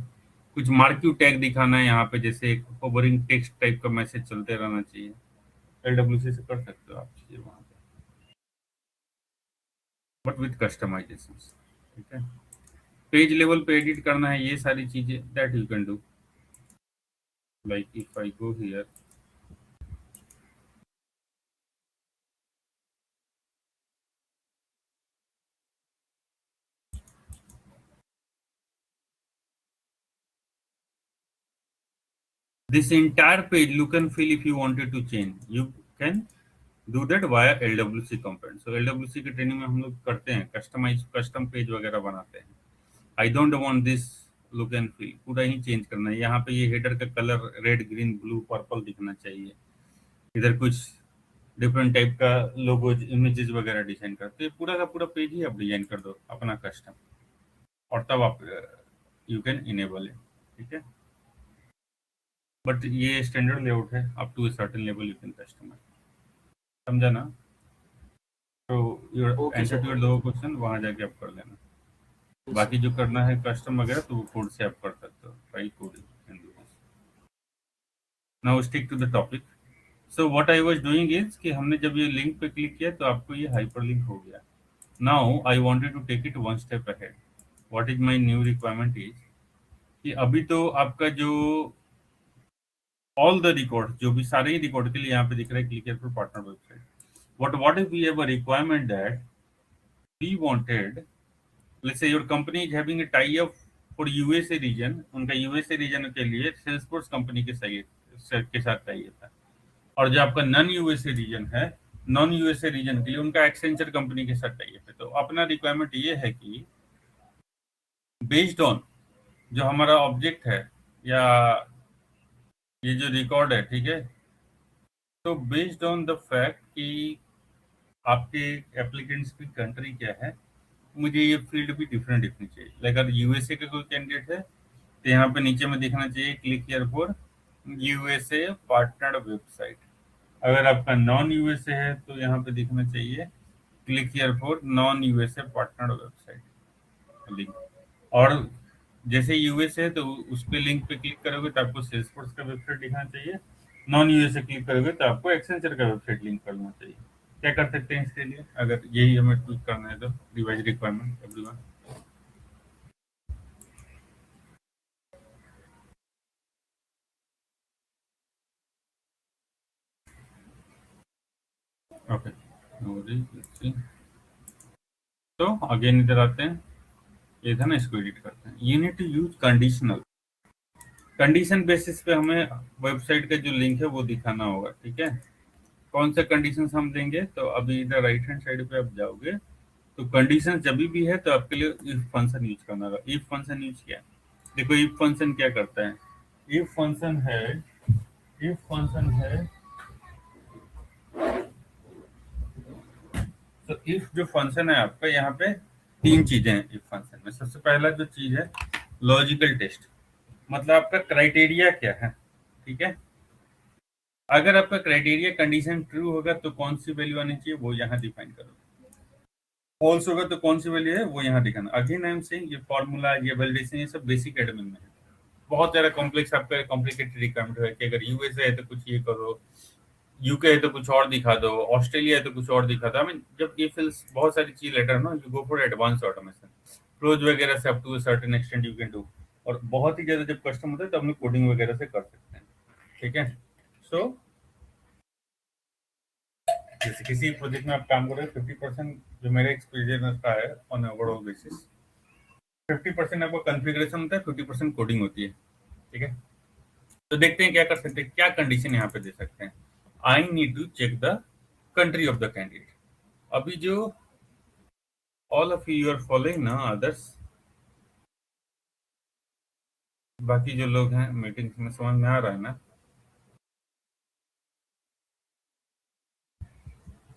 B: कुछ मार्क्यू टैग दिखाना है यहाँ पे, जैसे एक होवरिंग टेक्स्ट टाइप का मैसेज चलते रहना चाहिए, LWC से कर सकते हो आप चीजें वहां पे, बट विद कस्टमाइजेशन, ठीक है। पेज लेवल पे एडिट करना है, ये सारी चीजें that you can do. Like if I go here, this entire page look and feel, if you wanted to change you can do that via LWC component। so LWC की training में हम लोग करते हैं, कस्टम पेज वगैरह बनाते हैं। आई don't want this look and feel, पूरा ही चेंज करना है। यहाँ पे ये हेडर का colour red, green, blue, purple दिखना चाहिए। इधर कुछ डिफरेंट टाइप का लोगो, इमेजेस वगैरह डिजाइन करते हैं। पूरा का पूरा पेज ही आप डिजाइन कर दो अपना कस्टम, और तब आप यू कैन इनेबल इट, ठीक है। बट ये स्टैंडर्ड लेआउट है, up to certain level you can customize, समझा ना। तो योर आंसर टू योर दो क्वेश्चन वहां जाके आप कर लेना। बाकी जो करना है कस्टम वगैरह तो वो कोड से आप कर सकते हो, try coding can do this. Now stick to the topic. So what I was doing is कि हमने जब ये लिंक पे क्लिक किया तो आपको ये हाइपरलिंक हो गया। Now I wanted to take it one step ahead. What is my new requirement is कि अभी तो आपका जो ऑल द रिकॉर्ड, जो भी सारे ही रिकॉर्ड के लिए यहाँ पे दिख रहा है click here for partner website. What if we have a requirement that we wanted, let's say your company is having a tie up for USA region, उनका USA region के लिए Salesforce कंपनी के साथ टाई अप है, और जो आपका non USA reason है, नॉन यूएसए रीजन के लिए उनका एक्सेंचर कंपनी के साथ टाई अप है। तो अपना रिक्वायरमेंट ये है कि बेस्ड ऑन जो हमारा ऑब्जेक्ट है या ये जो रिकॉर्ड है, ठीक है, तो बेस्ड ऑन द फैक्ट कि आपके एप्लीकेंट्स की कंट्री क्या है, मुझे ये फील्ड भी डिफरेंट दिखनी चाहिए। लाइक अगर यूएसए का कोई कैंडिडेट है तो यहाँ पे नीचे में दिखना चाहिए click here for USA partner website. अगर आपका नॉन यूएसए है तो यहाँ पे दिखना चाहिए click here for non USA partner website link. और जैसे यूएसए है तो उस पे लिंक पे क्लिक करोगे तो आपको सेल्सफोर्स का वेबसाइट दिखना चाहिए, नॉन यूएसए क्लिक करोगे तो आपको एक्सेंचर का वेबसाइट लिंक करना चाहिए। क्या कर सकते हैं इसके लिए, अगर यही हमें ट्वीट करना है तो रिवाइज रिक्वायरमेंट एवरीवन। ओके, तो अगेन इधर आते हैं, ये था ना, इसको एडिट करते हैं। You need to use conditional, condition basis पे हमें वेबसाइट का जो लिंक है वो दिखाना होगा, ठीक है। कौन से कंडीशंस हम देंगे, तो अभी इधर राइट हैंड साइड पे आप जाओगे तो कंडीशन जब भी है तो आपके लिए इफ फंक्शन यूज करना होगा। इफ फंक्शन यूज किया, देखो इफ फंक्शन क्या करता है, इफ फंक्शन है तो इफ जो फंक्शन है आपका, यहाँ पे तीन चीजें हैं इफ फंक्शन में। सबसे पहला जो चीज है लॉजिकल टेस्ट, मतलब आपका क्राइटेरिया क्या है, ठीक है। अगर आपका क्राइटेरिया कंडीशन ट्रू होगा तो कौन सी वैल्यू आनी चाहिए वो यहाँ डिफाइन करो, फॉल्स होगा तो कौन सी वैल्यू है वो यहाँ दिखाना। अगेन आई एम सेइंग ये फॉर्मूला, ये वैलिडेशन, ये सब बेसिक एडमिन में है। बहुत ज्यादा कॉम्प्लेक्स आपका कॉम्प्लिकेटेड रिक्वायरमेंट है कि अगर यूएसए है तो कुछ ये करो, यूके है तो कुछ और दिखा दो, ऑस्ट्रेलिया है तो कुछ और दिखा दो। आई मीन जब ये फिल्स बहुत सारी चीज लेटर ना, you go for advance automation, close वगैरह से up to a certain extent you can do. और बहुत ही ज्यादा जब कस्टम होता है तो हम लोग कोडिंग वगैरह से कर सकते हैं, ठीक है। सो जैसे किसी प्रोजेक्ट में आप काम कर रहे हो, 50% जो मेरा एक्सपीरियंस का है ऑन ओवरऑल बेसिस, 50% आपका कॉन्फ़िगरेशन होता है, 50% कोडिंग होती है, ठीक है। तो देखते हैं क्या कर सकते हैं, क्या कंडीशन यहाँ पे दे सकते हैं। I need to check the country of the candidate. अभी जो all of you are following ना अदर्स, बाकी जो लोग हैं मीटिंग में, समझ में आ रहा है ना?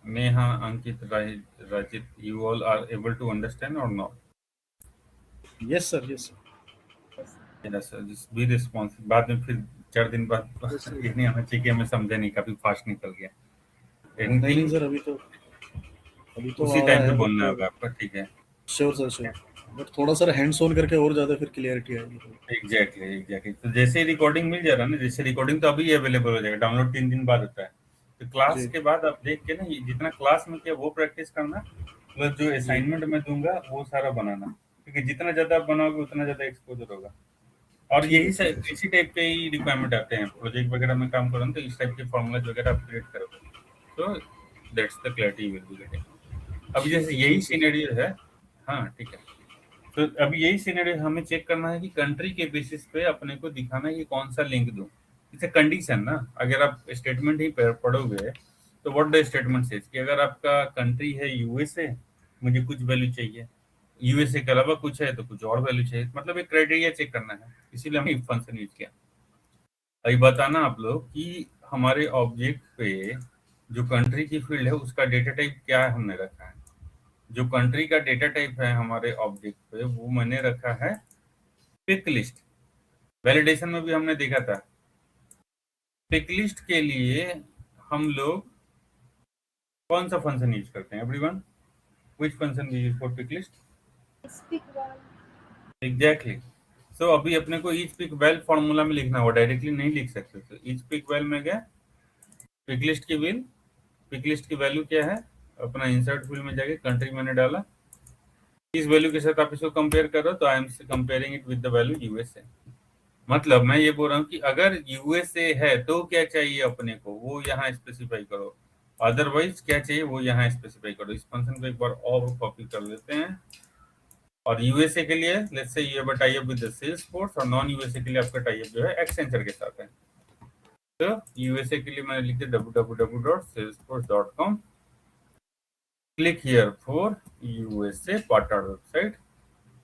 B: नेहा, अंकित, राजित, you all are able to understand or not?
F: Yes sir, yes sir.
B: Yes sir, just be responsive। बाद में फिर 4 दिन बाद
E: Yes, sir.
B: इतनी हमें चाहिए, हमें समझे नहीं, काफी फास्ट निकल गया।
F: नहीं सर, अभी तो
B: उसी टाइम पे बोलना होगा आपका, ठीक है।
F: Sure sir, sure. बट थोड़ा सर हैंड्स ऑन करके और ज्यादा फिर क्लियरिटी आएगी।
B: एग्जैक्टली। तो जैसे रिकॉर्डिंग मिल जा रहा है ना, जैसे रिकॉर्डिंग तो अभी अवेलेबल हो जाएगा, डाउनलोड 3 दिन बाद होता है। तो क्लास
F: जी।
B: के बाद आप देख के ना, ये जितना क्लास में किया वो प्रैक्टिस करना, प्लस जो असाइनमेंट में दूंगा वो सारा बनाना, क्योंकि जितना ज्यादा आप बनाओगे उतना ज्यादा एक्सपोजर होगा। और यही इसी टाइप के ही रिक्वायरमेंट आते हैं प्रोजेक्ट वगैरह में काम करो तो इस टाइप के फॉर्मूला वगैरह आप क्रिएट करो, तो that's the clarity will be getting. अभी जैसे यही सिनेरियो है, हाँ ठीक है। तो अभी यही सिनेरियो हमें चेक करना है कि कंट्री के बेसिस पे अपने को दिखाना है कि कौन सा लिंक दूं। इसे कंडीशन ना, अगर आप स्टेटमेंट ही पढ़ोगे तो व्हाट द स्टेटमेंट सेज कि अगर आपका कंट्री है यूएसए, मुझे कुछ वैल्यू चाहिए, यूएसए के अलावा कुछ है तो कुछ और वैल्यू चाहिए, मतलब एक क्राइटेरिया चेक करना है, इसीलिए हमने इफ फंक्शन यूज किया। अभी बताना आप लोग कि हमारे ऑब्जेक्ट पे जो कंट्री की फील्ड है उसका डेटा टाइप क्या है हमने रखा है। जो कंट्री का डेटा टाइप है हमारे ऑब्जेक्ट पे वो मैंने रखा है पिक लिस्ट। वैलिडेशन में भी हमने देखा था, पिक लिस्ट के लिए हम लोग कौन सा फंक्शन यूज करते हैं everyone? Which function we use for pick list?
D: Speak well.
B: Exactly. So अभी अपने को ईच पिक वेल फॉर्मूला में लिखना होगा, डायरेक्टली नहीं लिख सकते। तो ईच पिक वेल में गया, पिक लिस्ट की विल, पिक लिस्ट की वैल्यू क्या है, अपना इंसर्ट फील्ड में जाके कंट्री मैंने डाला, इस वैल्यू के साथ आप इसको कंपेयर करो, तो I am comparing it with the value USA. मतलब मैं ये बोल रहा हूँ कि अगर यूएसए है तो क्या चाहिए अपने को वो यहाँ स्पेसिफाई करो, अदरवाइज क्या चाहिए वो यहाँ स्पेसिफाई करो। इस फंक्शन को एक बार और कॉपी कर लेते हैं, और यूएसए के लिए let's say you have tie up with the Salesforce, और नॉन यूएसए के लिए आपका टाई अप जो है एक्सेंचर के साथ है। तो यूएसए के लिए मैंने लिख दिया www.salesforce.com, click here for USA partner website,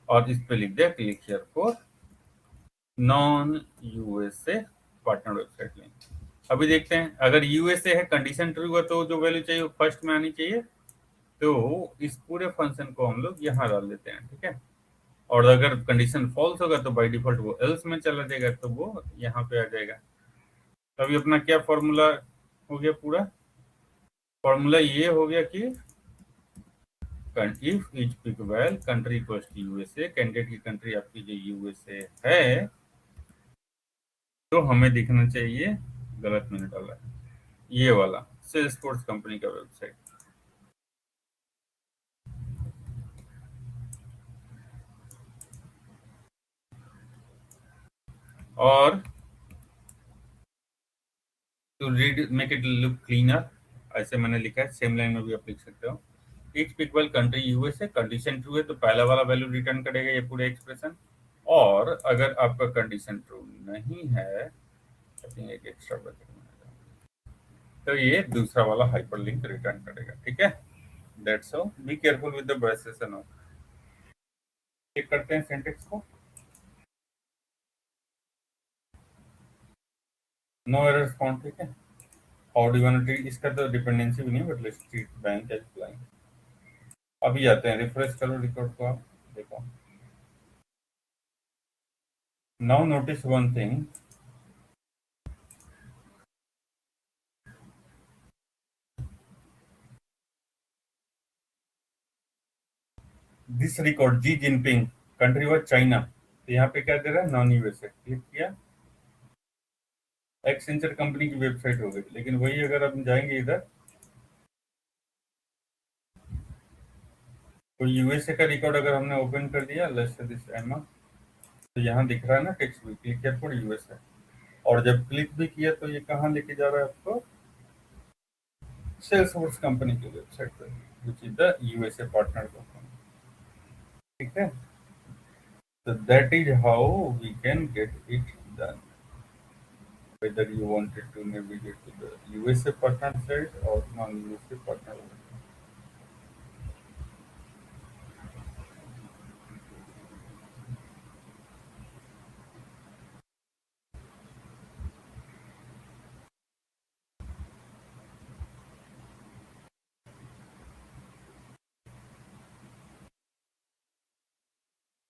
B: और इस पे लिख दिया click here for non USA partner website link. अभी देखते हैं, अगर यूएसए है, कंडीशन ट्रू है, तो जो वैल्यू चाहिए वो फर्स्ट में आनी चाहिए, तो इस पूरे फंक्शन को हम लोग यहाँ डाल देते हैं, ठीक है। और अगर कंडीशन फॉल्स होगा तो बाय डिफॉल्ट वो एल्स में चला जाएगा, तो वो यहाँ पे आ जाएगा। तो अभी अपना क्या फॉर्मूला हो गया, पूरा फॉर्मूला ये हो गया कि if each pick val country equals to USA, candidate की कंट्री आपकी जो यूएसए है, तो हमें दिखना चाहिए, गलत मैंने डाला है, ये वाला सेल्सफोर्स कंपनी का वेबसाइट। और to read make it look cleaner, ऐसे मैंने लिखा है, सेम लाइन में भी आप लिख सकते हो। Each pick well country USA, condition true है तो पहला वाला वैल्यू रिटर्न करेगा ये पूरे एक्सप्रेशन। और अगर आपका कंडीशन ट्रू नहीं है, एक एक्स्ट्रा ब्रैकेट में तो ये दूसरा वाला हाइपरलिंक रिटर्न करेगा, ठीक है। That's all, be careful with the braces and all. Check करते हैं सिंटेक्स को। नो एरर्स फाउंड, ठीक है। How do you want to treat, इसका तो डिपेंडेंसी भी नहीं, but let's treat bank as client. अभी आते हैं, रिफ्रेश करो रिकॉर्ड को, आप देखो। Now notice one thing, this record Xi Jinping, country was China, तो यहाँ पे क्या दे रहा है, नॉन यूएसए। क्लिक किया, एक्सेंचर कंपनी की वेबसाइट हो गई। लेकिन वही अगर हम जाएंगे इधर, तो यूएसए का रिकॉर्ड अगर हमने ओपन कर दिया, लेट्स से दिस एमा, तो यहाँ दिख रहा है ना टेक्स्ट भी, क्लिक किया फॉर यूएसए। और जब क्लिक भी किया तो ये कहाँ लेके जा रहा है आपको, सेल्सफोर्स कंपनी की वेबसाइट पर, which is the USA partner company, ठीक है। So that is how we can get it done. Whether you wanted to navigate to the USA partner side or non-USA partner side.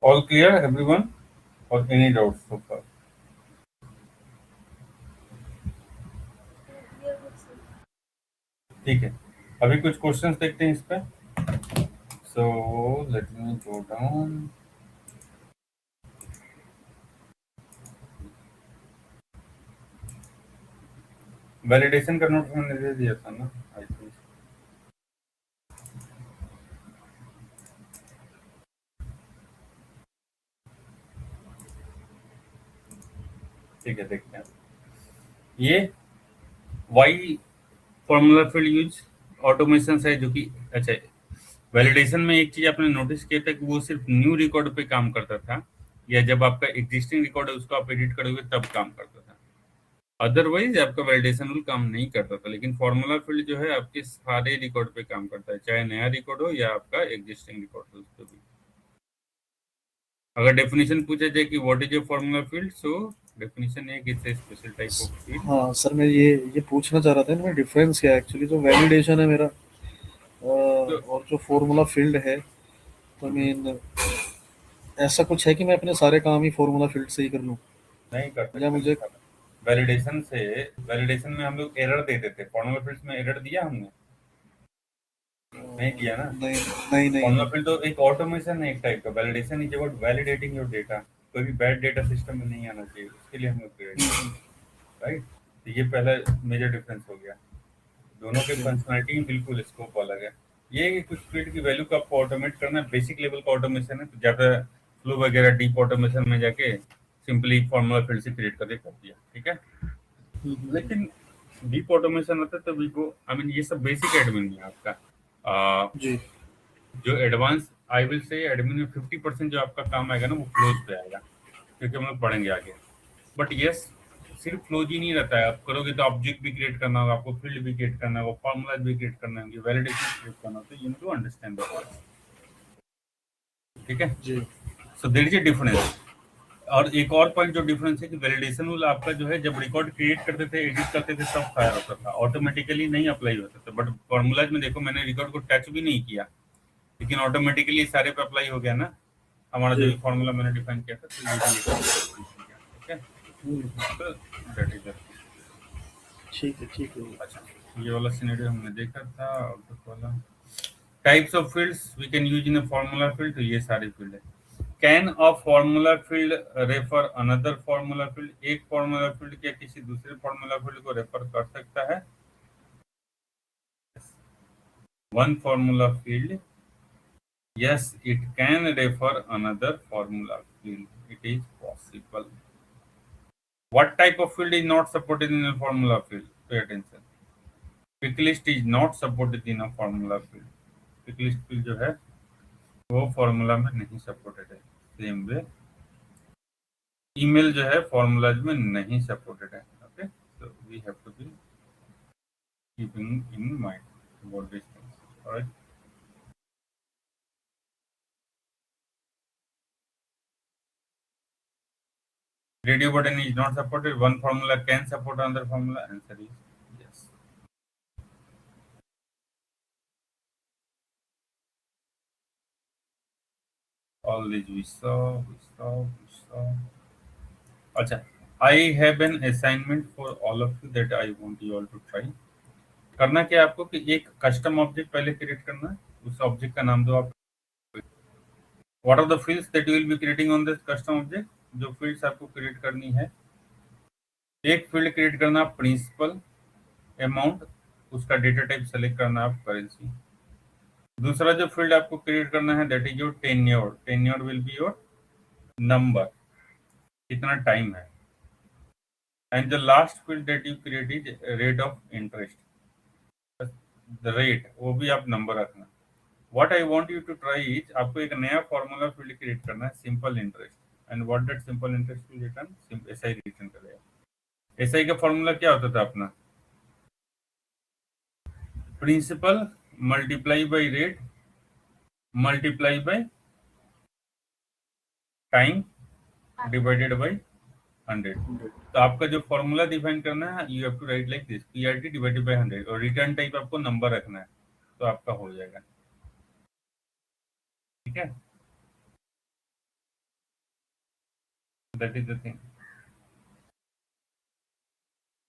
B: All clear, everyone? Or any doubts so far?
D: We are good, sir.
B: ठीक है, अभी कुछ questions देखते हैं इस पे। So let me go down. Validation का note मैंने दे दिया था ना, आई थिंक। ठीक है, देखते हैं। ये why formula field use automation है, जो कि अच्छा, वैलिडेशन में एक चीज आपने नोटिस किया था कि वो सिर्फ न्यू रिकॉर्ड पे काम करता था, या जब आपका एग्जिस्टिंग रिकॉर्ड है उसको आप एडिट करोगे तब काम करता था। अदरवाइज आपका वैलिडेशन रूल काम नहीं करता था। लेकिन फॉर्मूला फील्ड जो है आपके सारे रिकॉर्ड पे काम करता है, चाहे नया रिकॉर्ड हो या आपका एग्जिस्टिंग रिकॉर्ड हो, उस पर भी। अगर डेफिनेशन पूछा जाए कि what is a formula field, so definition है कि it's a special type of field.
F: हाँ सर, मैं ये पूछना चाह रहा था इनमें डिफरेंस क्या है एक्चुअली। जो वैलिडेशन है मेरा और जो फॉर्मूला फील्ड है, तो मीन ऐसा कुछ है कि मैं अपने सारे काम ही फॉर्मूला फील्ड से ही कर लूँ,
B: नहीं कर
F: या
B: सकते
F: मुझे
B: वैलिडेशन में हम लोग एरर दे देते, फॉर्मूला फील्ड्स में एरर दिया हमने, नहीं दिया ना।
F: नहीं नहीं नहीं
B: फॉर्मूला फील्ड तो एक ऑटोमेशन है, एक टाइप का। Validation is about validating your data. कोई भी बैड डेटा सिस्टम में नहीं आना चाहिए, उसके लिए हम लोग क्रिएट करते, राइट। तो ये पहला मेजर डिफरेंस हो गया। दोनों के फंक्शनलिटी बिल्कुल स्कोप अलग है। ये कि कुछ फील्ड की वैल्यू को आपको ऑटोमेट करना है, बेसिक लेवल का ऑटोमेशन है। तो ज़्यादा फ्लो वगैरह डीप ऑटोमेशन में जाके सिंपली फॉर्मूला फील्ड से क्रिएट करके कर दिया, ठीक है। लेकिन डीप ऑटोमेशन होता है तो वीको, आई मीन ये सब बेसिक एडमिन है आपका।
F: जी
B: जो advance, I will say admin में 50% जो आपका काम आएगा ना, वो फ्लोज पे आएगा, क्योंकि हम लोग पढ़ेंगे आगे। बट यस, सिर्फ फ्लोज ही नहीं रहता है। आप करोगे तो ऑब्जेक्ट भी क्रिएट करना होगा आपको, फील्ड भी क्रिएट करना होगा, फॉर्मूला भी क्रिएट करना होंगे, वैलिडेशन क्रिएट करना होगा। You need to understand that, ठीक है।
F: जी
B: so there is a difference. और एक और पॉइंट जो डिफरेंस है कि वैलिडेशन रूल आपका जो है, जब रिकॉर्ड क्रिएट करते थे, एडिट करते थे, सब फायर होता था, ऑटोमेटिकली नहीं अप्लाई होता था। बट फॉर्मूलाज में देखो, मैंने रिकॉर्ड को टच भी नहीं किया, लेकिन ऑटोमेटिकली सारे पे अप्लाई हो गया ना। हमारा जो भी फॉर्मूला मैंने डिफाइन किया था, तो ये भी ठीक है। तो दैट इज
F: ठीक है।
B: अच्छा, ये वाला सिनेरियो हमने देखा था। आउटपुट वाला types of fields we can use in a formula field, तो ये सारे फील्ड है। Can a formula field refer another formula field, एक फॉर्मूला फील्ड क्या किसी दूसरे फॉर्मूला फील्ड को रेफर कर सकता है? One formula field, yes, it can refer another formula field, it is possible. What type of field is not supported in a formula field? Pay attention. Pick list is not supported in a formula field. Pick list field जो है वो formula में नहीं supported है। Same way email जो है formulas में नहीं सपोर्टेड है। Okay, so we have to be keeping in mind about these things. All right. Radio button is not supported. One formula can support another formula. Answer is yes. All these we saw. अच्छा, I have an assignment for all of you that I want you all to try. करना क्या है आपको कि एक custom object पहले create करना है, उस ऑब्जेक्ट का नाम दो आप. What are the fields that you will be creating on this custom object? जो फील्ड्स आपको क्रिएट करनी है, एक फील्ड क्रिएट करना प्रिंसिपल अमाउंट, उसका डेटा टाइप सेलेक्ट करना आप करेंसी. दूसरा जो फील्ड आपको क्रिएट करना है that is your tenure. Tenure will be your number, कितना टाइम है. And the last field that you create is rate of interest. The rate वो भी आप नंबर रखना. What I want you to try is आपको एक नया formula field create करना है, simple interest. And what that simple interest will return, SI return करेगा. एसआई का फॉर्मूला क्या होता था अपना, principal multiply by rate multiply by time divided by 100. तो आपका जो फॉर्मूला डिफाइन करना है you have to write like this, PRT divided by 100, और रिटर्न टाइप आपको नंबर रखना है, तो आपका हो जाएगा. ठीक है, that is the thing.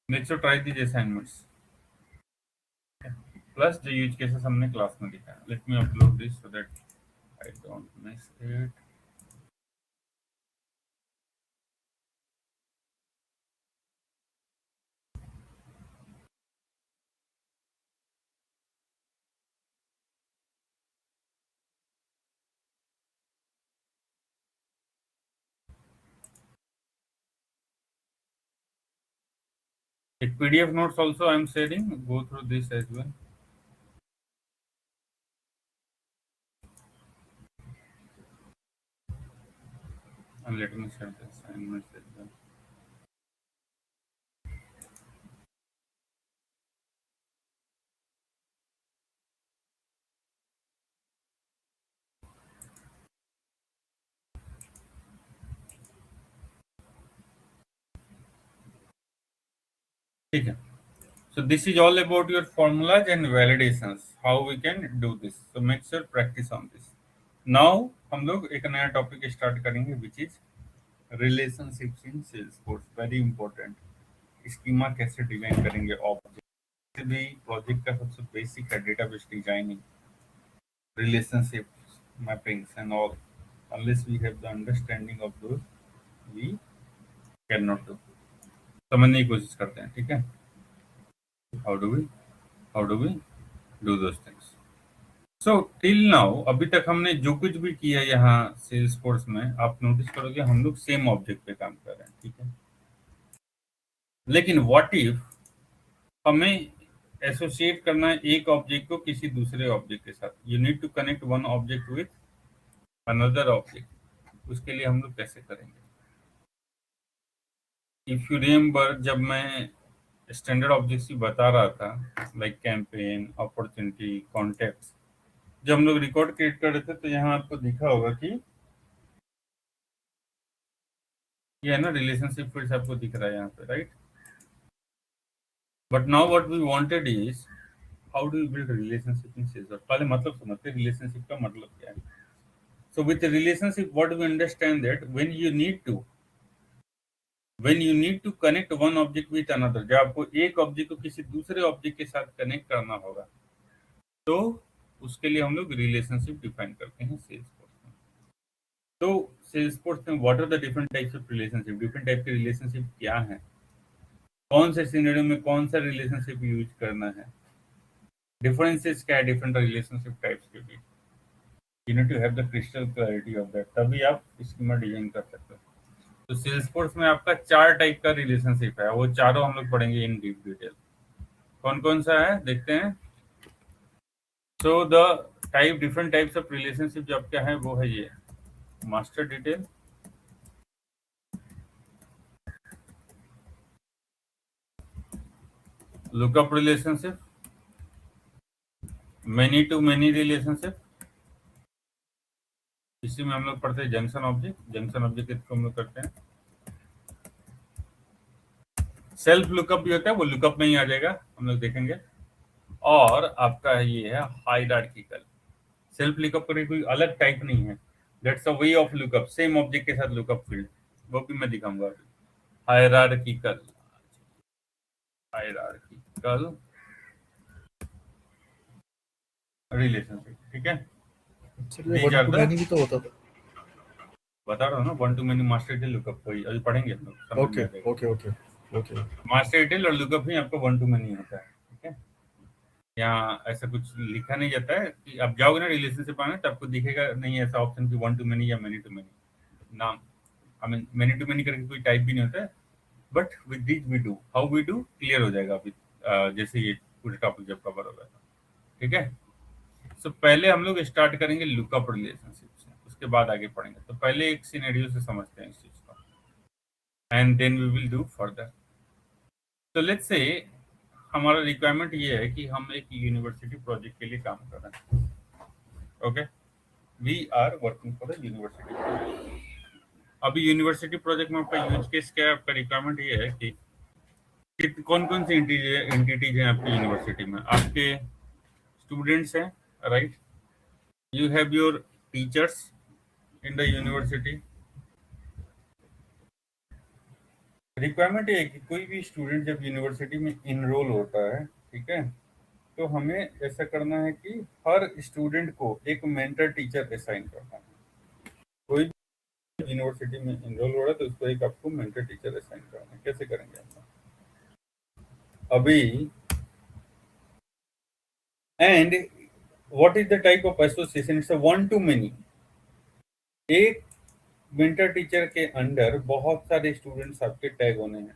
B: Next try these assignments plus जो यूज केसेस हमने क्लास में लिखा है. Let me upload this so that I don't miss it. एक PDF notes also I am sharing. Go through this as well. And let me share the assignments as well. ठीक है. So this is all about your formulas and validations. How we can do this. So make sure practice on this. Now हम लोग एक नया topic start करेंगे which is relationships in Salesforce. Very important. Schema कैसे design करेंगे, object भी project का सबसे बेसिक है, database designing, relationships, mappings and all. Unless we have the understanding of those, we cannot do. समझने की कोशिश करते हैं. ठीक है, how do we do those things? So till now अभी तक हमने जो कुछ भी किया यहाँ Salesforce में, आप नोटिस करोगे हम लोग सेम ऑब्जेक्ट पे काम कर रहे हैं. ठीक है, लेकिन व्हाट इफ हमें एसोसिएट करना है एक ऑब्जेक्ट को किसी दूसरे ऑब्जेक्ट के साथ. You need to connect one object with another object. उसके लिए हम लोग कैसे करेंगे? इफ यू रिमेंबर जब मैं स्टैंडर्ड ऑब्जेक्ट्स बता रहा था लाइक कैंपेन, अपॉर्चुनिटी, कॉन्टेक्ट्स, जब हम लोग रिकॉर्ड क्रिएट कर रहे थे तो यहाँ आपको दिखा होगा कि ये है ना रिलेशनशिप फील्ड्स आपको दिख रहा है यहाँ पे, right? But now what we wanted is how do you build relationship in sales. पहले मतलब समझते हैं रिलेशनशिप का मतलब क्या है. So with relationship what we understand that when you need to connect one object with another, जब आपको एक ऑब्जेक्ट को किसी दूसरे ऑब्जेक्ट के साथ कनेक्ट करना होगा तो उसके लिए हम लोग रिलेशनशिप डिफाइन करते हैं सेल्सफोर्स में. तो सेल्सफोर्स में what are the different types of relationship, different type के रिलेशनशिप क्या है, कौन से सिनेरियो में कौन सा रिलेशनशिप यूज करना है, डिफरेंसेस क्या है डिफरेंट रिलेशनशिप टाइप्स के बीच. You need to have the crystal clarity of that, तभी आप स्कीमा डिजाइन कर सकते हो. तो सेल्सफोर्स में आपका 4 टाइप का रिलेशनशिप है, वो चारों हम लोग पढ़ेंगे इन डीप डिटेल. कौन कौन सा है देखते हैं. So the different types of relationship जो आपका है वो है ये master detail, lookup relationship, many to many relationship, इसी में हम लोग पढ़ते हैं जंक्शन ऑब्जेक्ट। जंक्शन ऑब्जेक्ट इसको हम लोग करते हैं। सेल्फ लुकअप भी होता है, वो लुकअप में ही आ जाएगा, हम लोग देखेंगे। और आपका ये है हायरार्किकल। सेल्फ लुकअप का कोई अलग टाइप नहीं है, that's a way of lookup, same object के साथ लुकअप फील्ड, वो भी मैं दिखाऊंगा अभी। हायरार्किकल, हायरार्किकल रिलेशनशिप, ठीक है।
F: सर ये
B: These
F: one
B: are
F: to
B: the-
F: many भी तो होता था।
B: बता रहा हूँ ना, one to many master detail lookup को अभी पढ़ेंगे हम लोग, समझ में
F: ओके
B: आ जाएगा।
F: Okay okay okay.
B: Master detail और लुकअप ही आपका वन टू मैनी होता है, ठीक है। यहाँ ऐसा कुछ लिखा नहीं जाता है कि आप जाओगे ना रिलेशनशिप आने तो आपको दिखेगा नहीं ऐसा ऑप्शन कि वन टू मैनी या मैनी टू मैनी। नाम I mean many to many करके कोई टाइप भी नहीं होता है, but with this we do, how we do clear हो जाएगा अभी जैसे ये पूरे टॉपिक जब कवर होगा, ठीक है। सो पहले हम लोग स्टार्ट करेंगे लुकअप रिलेशनशिप से, उसके बाद आगे पढ़ेंगे। तो पहले एक सिनेरियो से समझते हैं इस चीज को, and then we will do further. तो लेट्स से हमारा रिक्वायरमेंट ये है कि हम एक यूनिवर्सिटी प्रोजेक्ट के लिए काम कर रहे हैं, okay. We are working for the university. अभी यूनिवर्सिटी प्रोजेक्ट में आपका यूज केस क्या है, आपका रिक्वायरमेंट ये है कि कौन कौन सी एंटिटीज हैं आपकी यूनिवर्सिटी में। आपके स्टूडेंट्स हैं, right, you have your teachers in the university. Requirement ये है कि कोई भी स्टूडेंट जब यूनिवर्सिटी में इनरोल होता है, ठीक है, तो हमें ऐसा करना है कि हर स्टूडेंट को एक मेंटर टीचर असाइन करना है। कोई भी यूनिवर्सिटी में इनरोल हो रहा है तो उसको एक आपको मेंटर टीचर असाइन करना है। कैसे करेंगे आप अभी, and what is the type of association, it's a one to many. एक मेंटर टीचर के अंडर बहुत सारे स्टूडेंट्स आपके टैग होने हैं,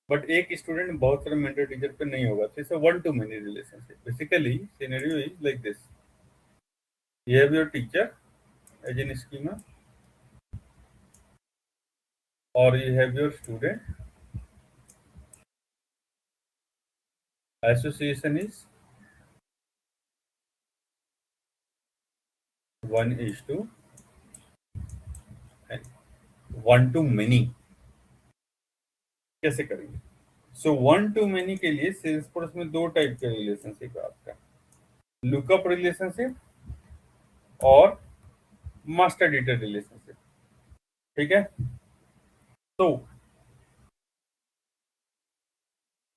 B: बट एक स्टूडेंट बहुत सारे मेंटर टीचर पे नहीं होगा, तो it's a one to many relationship. Basically scenario is like this, you have your teacher as in schema, or you have your student. Association is 1:1 and 1:many। कैसे करेंगे? सो 1:many के लिए सेल्सफोर्स में दो टाइप के रिलेशनशिप है आपका, lookup relationship और मास्टर डेटा रिलेशनशिप, ठीक है। तो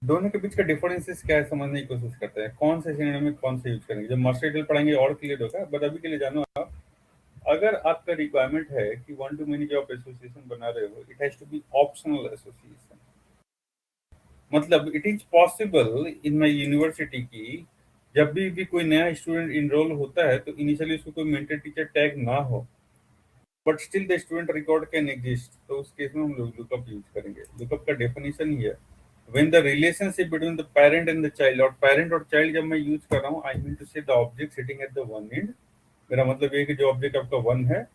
B: दोनों के बीच का डिफरेंसेस क्या है समझने की कोशिश करते हैं, कौन से सिनेरियो में कौन से यूज करेंगे। जब मास्टर डिटेल पढ़ेंगे और क्लियर होगा, बट अभी के लिए जानो आप, अगर आपका रिक्वायरमेंट है कि वन टू मेनी जो आप एसोसिएशन बना रहे हो, it has to be optional association. मतलब it is possible in my university की जब भी कोई नया स्टूडेंट इनरोल होता है तो इनिशियली उसको कोई मेंटर टीचर टैग ना हो, but still the student record can exist. तो उस केस में हम लोग लुकअप यूज करेंगे। लुकअप का डेफिनेशन ही है when the relationship between the parent and the child, और parent और child जब मैं यूज कर रहा हूँ, आई मीन टू से the object sitting at the one and. मेरा मतलब ये कि जो ऑब्जेक्ट आपका वन है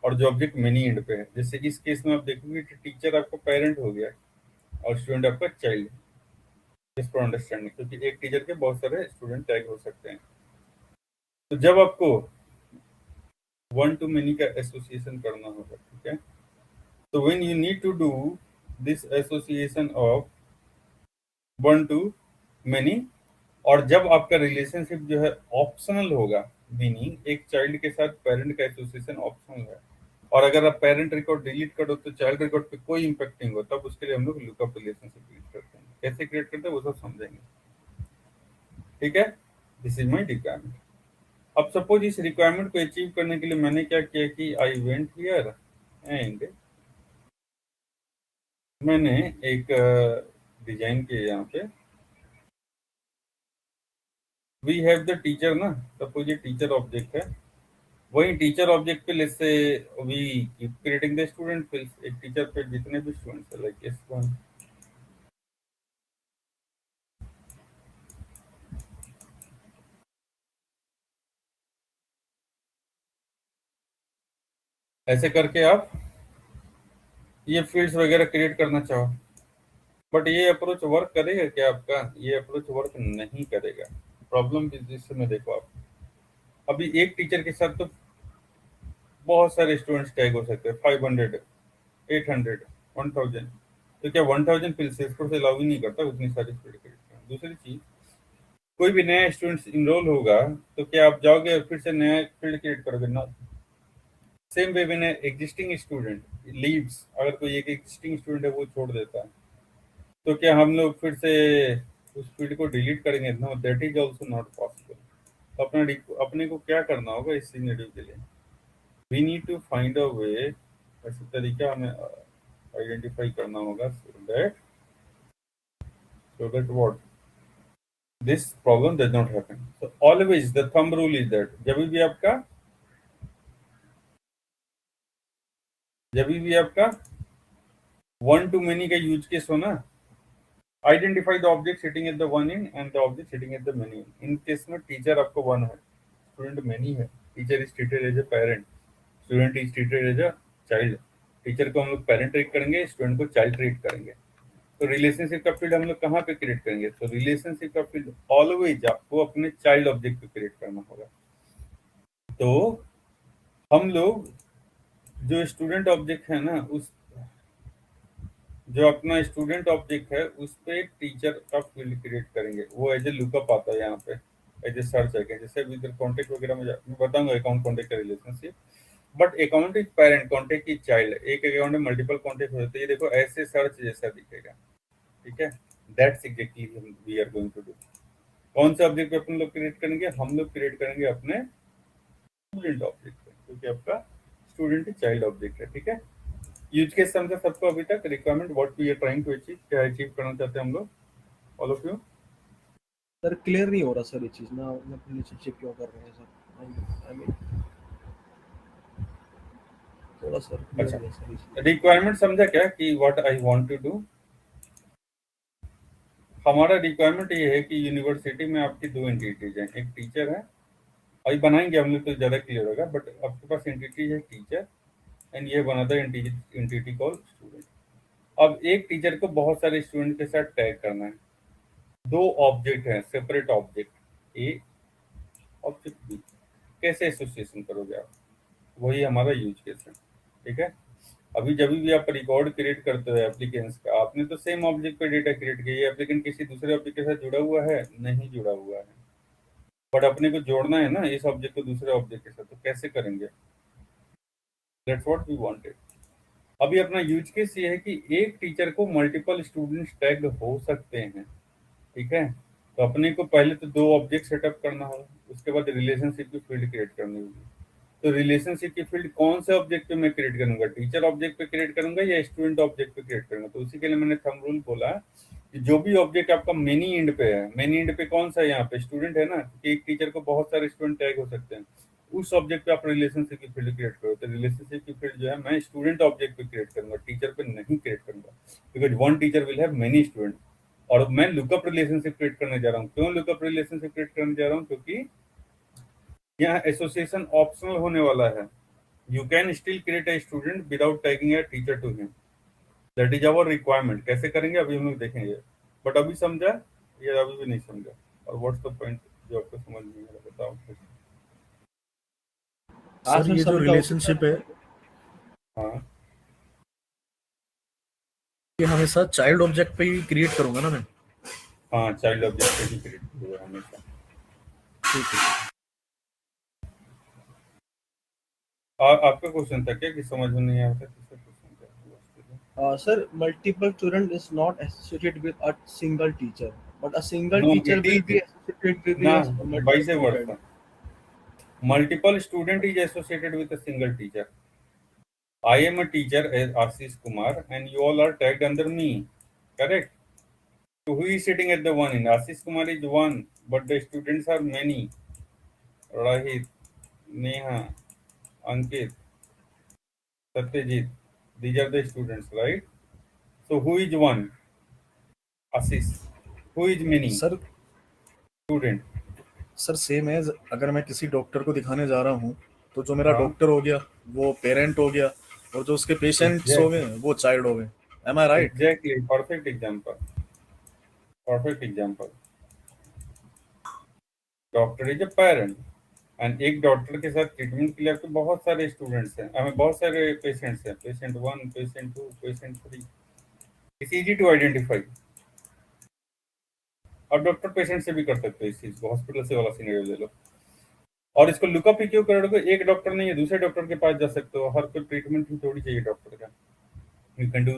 B: और जो ऑब्जेक्ट मेनी एंड पे है। जैसे इस केस में आप देखोगे कि टीचर आपका पेरेंट हो गया और स्टूडेंट आपका चाइल्ड, जिस पर अंडरस्टैंडिंग, क्योंकि एक टीचर के बहुत सारे स्टूडेंट टैग हो सकते हैं। तो जब आपको वन टू मेनी का एसोसिएशन करना होगा, ठीक है, तो when you need to do this association of one to many, और जब आपका रिलेशनशिप जो है ऑप्शनल होगा, मीनिंग एक चाइल्ड के साथ पेरेंट का एसोसिएशन ऑप्शनल है, और अगर आप पेरेंट रिकॉर्ड डिलीट करो तो चाइल्ड रिकॉर्ड पे कोई इंपैक्ट नहीं होता, तब उसके लिए हम लोग लुकअप रिलेशनशिप यूज करते हैं। कैसे क्रिएट करते हैं वो सब समझेंगे, ठीक है। This is my requirement. अब सपोज इस रिक्वायरमेंट को अचीव करने के लिए मैंने क्या किया कि आई वेंट हियर एंड मैंने एक डिजाइन किया यहाँ पे। वी हैव द टीचर ना, सपोज ये टीचर ऑब्जेक्ट है, वही टीचर ऑब्जेक्ट पे let's say we keep creating the student fields. एक टीचर पे जितने भी स्टूडेंट्स है लाइक S1, ऐसे करके आप ये फील्ड्स वगैरह क्रिएट करना चाहो, बट ये अप्रोच वर्क करेगा क्या आपका? ये अप्रोच वर्क नहीं करेगा। प्रॉब्लम इसमें देखो आप, अभी एक टीचर के साथ तो बहुत सारे स्टूडेंट्स टैग हो सकते हैं, 500, 800, 1000। तो क्या 1000 फिर सेल्सफोर्स अलाउ ही नहीं करता उतनी सारी फील्ड क्रिएट करना? दूसरी चीज, कोई भी नया स्टूडेंट इनरोल होगा तो क्या आप जाओगे और फिर से नया फील्ड क्रिएट करोगे? No. Same way when existing student leaves, अगर कोई एक एग्जिस्टिंग स्टूडेंट है वो छोड़ देता है, तो क्या हम लोग फिर से उस फील्ड को डिलीट करेंगे? No, that is also not possible. तो अपने को क्या करना होगा इस सिनेरियो के लिए? We need to find a way, ऐसे तरीका हमें आइडेंटिफाई करना होगा so that what this problem does not happen. So always the thumb rule is that जब भी आपका one to many का यूज केस हो ना, identify the object sitting at the one end and the object sitting at the many end. इन case में teacher आपको one है, स्टूडेंट मेनी है, teacher is treated as a parent, student is treated as a child. Teacher को हम लोग parent treat करेंगे, student को चाइल्ड ट्रीट करेंगे। तो रिलेशनशिप का फील्ड हम लोग कहाँ पे क्रिएट करेंगे? तो रिलेशनशिप का फील्ड ऑलवेज आपको अपने चाइल्ड ऑब्जेक्ट पे क्रिएट करना होगा। तो हम लोग जो स्टूडेंट ऑब्जेक्ट है ना, उस जो अपना स्टूडेंट ऑब्जेक्ट है उस पे टीचर का फील्ड क्रिएट करेंगे। वो एज ए लुकअप आता है यहाँ पे, एज ए सर्च है। जैसे अभी इधर कॉन्टेक्ट वगैरह में मैं बताऊंगा अकाउंट कॉन्टेक्ट का relationship, but account is parent, contact is child. एक अकाउंट में मल्टीपल कॉन्टेक्ट होते हैं, ये देखो ऐसे सर्च जैसा दिखेगा, ठीक है। That's exactly we are going to do. कौन से ऑब्जेक्ट पे अपन लोग क्रिएट करेंगे? हम लोग क्रिएट करेंगे अपने स्टूडेंट ऑब्जेक्ट पे, क्योंकि आपका स्टूडेंट चाइल्ड ऑब्जेक्ट है, ठीक है। यूज केस समझा सबको अभी तक? Requirement what we are trying to achieve, क्या अचीव करना चाहते हैं हम लोग, all of you?
E: Sir clear नहीं हो रहा सर ये चीज ना, हम रिलेशनशिप क्यों कर रहे हैं सर? आई मीन थोड़ा सर clear
B: अच्छा,
E: नहीं है सर ये चीज।
B: रिक्वायरमेंट समझा क्या कि what I want to do? हमारा रिक्वायरमेंट ये है कि यूनिवर्सिटी में आपकी दो एंटिटीज हैं, एक टीचर है, अभी बनाएंगे हम लोग तो ज़्यादा क्लियर होगा, बट आपके पास एंटिटी है टीचर एंड ये बना था एंटिटी कॉल स्टूडेंट। अब एक टीचर को बहुत सारे स्टूडेंट के साथ टैग करना है, दो ऑब्जेक्ट हैं, separate object A, object B. कैसे एसोसिएशन करोगे आप? वही हमारा यूज केस है, ठीक है। अभी जब भी आप रिकॉर्ड क्रिएट करते हो एप्लीकेंट्स का, आपने तो सेम ऑब्जेक्ट पे डेटा क्रिएट किया, ये एप्लीकेंट किसी दूसरे ऑब्जेक्ट के साथ जुड़ा हुआ है? नहीं जुड़ा हुआ है, बट अपने को जोड़ना है ना इस ऑब्जेक्ट को दूसरे ऑब्जेक्ट के साथ, तो कैसे करेंगे? That's what we wanted. अभी अपना यूज केस ये है कि एक टीचर को मल्टीपल स्टूडेंट्स टैग हो सकते हैं, ठीक है। तो अपने को पहले तो दो ऑब्जेक्ट सेटअप करना होगा, उसके बाद रिलेशनशिप की फील्ड क्रिएट करनी होगी। तो रिलेशनशिप की फील्ड कौन से ऑब्जेक्ट पे मैं क्रिएट करूंगा? टीचर ऑब्जेक्ट पे क्रिएट करूंगा या स्टूडेंट ऑब्जेक्ट पे क्रिएट करूंगा? तो उसी के लिए मैंने थंब रूल बोला कि जो भी ऑब्जेक्ट आपका मेनी एंड पे है, मेनी एंड पे कौन सा है? यहाँ पे स्टूडेंट है ना, कि एक टीचर को बहुत सारे स्टूडेंट टैग हो सकते हैं, उस ऑब्जेक्ट पे आप रिलेशनशिप की फील्ड क्रिएट करो। तो रिलेशनशिप की फील्ड जो है मैं स्टूडेंट ऑब्जेक्ट पे क्रिएट करूंगा, टीचर पे नहीं क्रिएट करूंगा, because one teacher will have many student. और मैं लुकअप रिलेशनशिप क्रिएट करने जा रहा हूँ। क्यों लुकअप रिलेशनशिप क्रिएट करने जा रहा हूँ? क्योंकि यहाँ एसोसिएशन ऑप्शनल होने वाला है। You can still create a student without tagging a teacher to him, that is our requirement. कैसे करेंगे अभी हम लोग देखेंगे, बट अभी समझा या अभी भी नहीं समझा? और व्हाट्स द पॉइंट जो आपको समझ नहीं आ रहा, बताओ।
F: सर ये जो रिलेशनशिप है
B: हाँ
F: ये हमेशा चाइल्ड ऑब्जेक्ट पे ही क्रिएट करूंगा ना मैं?
B: हाँ, चाइल्ड ऑब्जेक्ट पे ही क्रिएट होगा हमेशा,
F: ठीक है।
B: आपका क्वेश्चन था क्या कि समझ में नहीं आया था? किसका क्वेश्चन था?
E: Sir multiple student is not associated with a single teacher, but a single
B: No,
E: teacher
B: it
E: will
B: is-
E: be associated with
B: ना,
E: multiple
B: vice versa.
E: Student.
B: Multiple student is associated with a single teacher. I am a teacher as Ashish Kumar and you all are tagged under me, correct? So who is sitting at the one end? Ashish Kumar is one, but the students are many. Rahit, Neha, Ankit, Satyajit, these are the students, right? So who is one? Ashish. Who is many?
F: Sir
B: Student.
F: Sir same है, अगर मैं किसी doctor को दिखाने जा रहा हूँ तो जो मेरा
B: हाँ।
F: डॉक्टर हो गया वो पेरेंट हो गया, और जो उसके पेशेंट्स हो गए वो चाइल्ड हो गए। Am I right?
B: Exactly. Perfect example. Perfect example. Doctor is a parent, and एक डॉक्टर के साथ ट्रीटमेंट के लिए आपके बहुत सारे स्टूडेंट्स हैं, हमें बहुत सारे पेशेंट्स हैं, patient 1, patient 2, patient 3, it's easy to identify. और डॉक्टर पेशेंट से भी कर सकते हो इस चीज को, हॉस्पिटल से वाला सिनेरियो ले लो। और इसको लुकअप ही क्यों करोगे, एक डॉक्टर नहीं है, दूसरे डॉक्टर के पास जा सकते हो, हर कोई ट्रीटमेंट ही थोड़ी चाहिए डॉक्टर का। You can do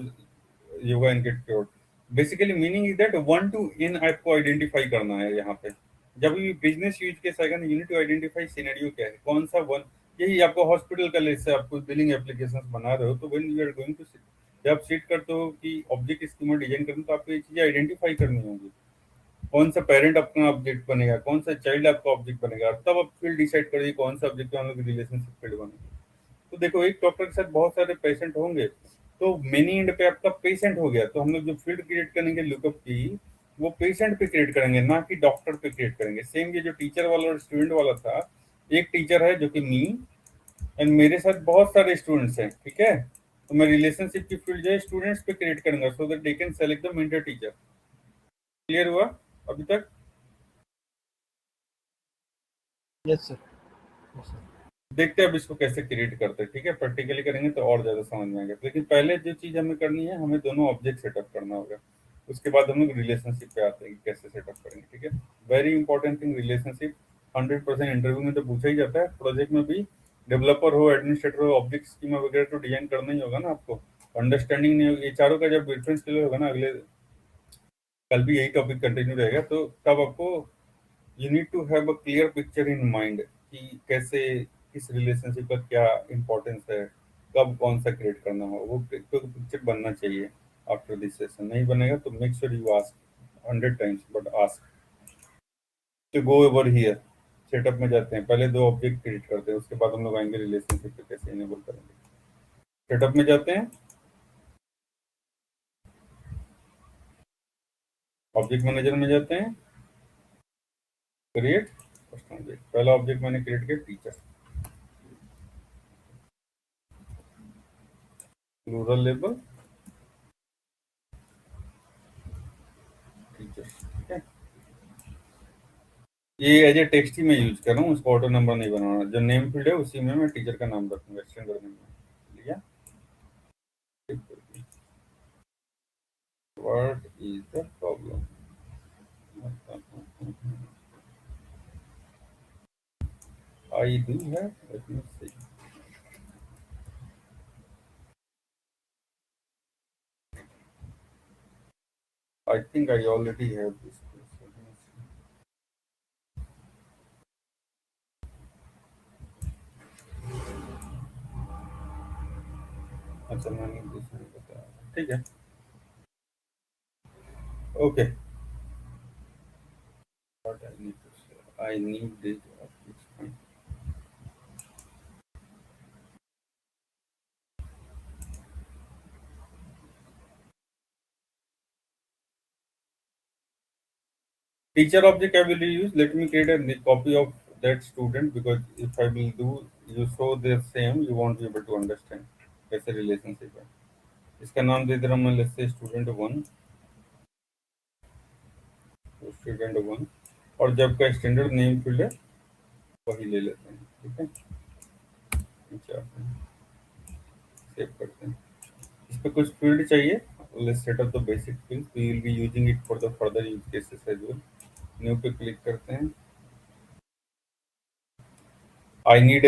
B: yoga and get cured. Basically meaning is that 1 to n आपको आइडेंटिफाई करना है यहाँ पे। जब भी बिजनेस यूज के second you need to identify scenario क्या है, कौन सा वन। यही आपको हॉस्पिटल का लेसे आपको बिलिंग एप्लीकेशंस बना रहे हो, तो when you are going to जब आप सीट करते हो कि ऑब्जेक्ट स्कीमा डिजाइन करना, तो आपको ये चीजें आइडेंटिफाई करनी होगी। कौन सा पेरेंट अपना ऑब्जेक्ट बनेगा, कौन सा चाइल्ड आपका ऑब्जेक्ट बनेगा, तब आप फील्ड डिसाइड करिए कौन सा ऑब्जेक्ट हम लोग रिलेशनशिप फील्ड बनेगा। तो देखो एक डॉक्टर के साथ बहुत सारे पेशेंट होंगे, तो मेनी एंड पे आपका पेशेंट हो गया, तो हम लोग जो फील्ड क्रिएट करेंगे लुकअप की, वो पेशेंट पे क्रिएट करेंगे, ना कि डॉक्टर पे क्रिएट करेंगे। सेम ये जो टीचर वाला और स्टूडेंट वाला था, एक टीचर है जो कि मी, एंड मेरे साथ बहुत सारे स्टूडेंट्स हैं, ठीक है, तो मैं रिलेशनशिप की फील्ड जो है स्टूडेंट्स पे क्रिएट करूंगा, so that they can select the mentor teacher. Clear हुआ अभी तक?
F: Yes sir, yes sir.
B: देखते हैं अब इसको कैसे क्रिएट करते हैं, ठीक है, प्रैक्टिकली करेंगे तो और ज्यादा समझ में आएगा। लेकिन पहले जो चीज हमें करनी है, हमें दोनों ऑब्जेक्ट सेटअप करना होगा, उसके बाद हम लोग रिलेशनशिप पे आते हैं कि कैसे सेटअप करेंगे, ठीक है। Very important thing relationship, 100% interview में तो पूछा ही जाता है, प्रोजेक्ट में भी। डेवलपर हो, एडमिनिस्ट्रेटर हो, ऑब्जेक्ट स्कीमा वगैरह तो डिजाइन करना ही होगा ना आपको। अंडरस्टैंडिंग नहीं होगी, ये चारों का जब डिफरेंस क्लियर होगा ना, अगले कल भी यही टॉपिक कंटिन्यू रहेगा, तो तब आपको you need to have a clear picture in mind कि कैसे, किस रिलेशनशिप का क्या इंपॉर्टेंस है, कब कौन सा क्रिएट करना हो, वो तो पिक्चर बनना चाहिए। आफ्टर दिस सेशन नहीं बनेगा तो make sure you ask 100 times, but ask to go over here. Setup में जाते हैं, पहले दो ऑब्जेक्ट क्रिएट करते हैं, उसके बाद हम लोग आएंगे रिलेशनशिप पे कैसे इनेबल करेंगे। सेटअप में जाते हैं, ऑब्जेक्ट मैनेजर में जाते हैं, क्रिएट फर्स्ट ऑब्जेक्ट। पहला ऑब्जेक्ट मैंने क्रिएट किया टीचर, प्लूरल लेबल टीचर, ठीक है। ये एज ए टेक्स्ट ही मैं यूज कर रहा हूँ, उसको ऑटो नंबर नहीं बनाना। जो नेम फील्ड है उसी में मैं टीचर का नाम रखूंगा, एक्सटेंड कर दूंगा। लिया, what is the problem, I do है, let me see. I think I already have this. अच्छा मैंने दूसरे बताया, ठीक है, okay. What I need to say, I need this. Teacher object I will use. Let me create a copy of that student, because if I will do you show the same, you won't be able to understand कैसे relationship है। इसका नाम दे दे रहा हूँ मैं, let's say student 1, तो student 1, और जब का स्टैंडर्ड नेम फील्ड है वही ले लेते हैं, ठीक है। नीचे आते हैं, सेव करते हैं। इस पे कुछ फील्ड चाहिए, let's set up the basic fields, we will be using it for the further use cases as well। New पे क्लिक करते हैं। I need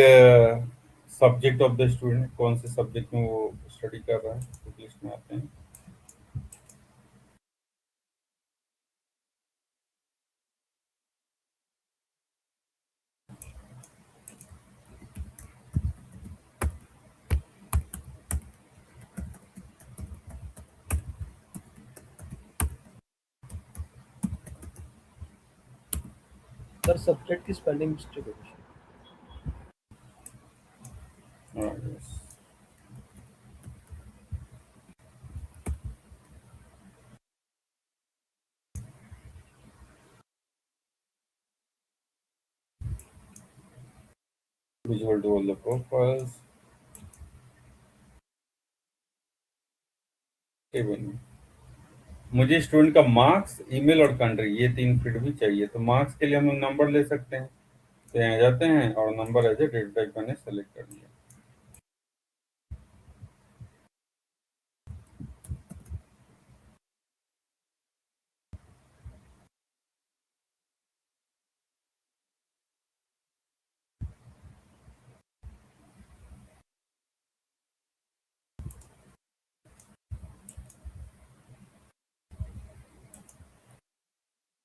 B: subject of the student, कौन से सब्जेक्ट में वो स्टडी कर रहा है, तो लिस्ट में आते हैं।
E: सर सब्जेक्ट की स्पेलिंग मिस्टेक हो गई।
B: yes. Visual to all the profiles, table में मुझे स्टूडेंट का मार्क्स, ईमेल और कंट्री, ये 3 फील्ड भी चाहिए। तो मार्क्स के लिए हम लोग नंबर ले सकते हैं, तो यहाँ जाते हैं और number as a data type मैंने सेलेक्ट कर लिया।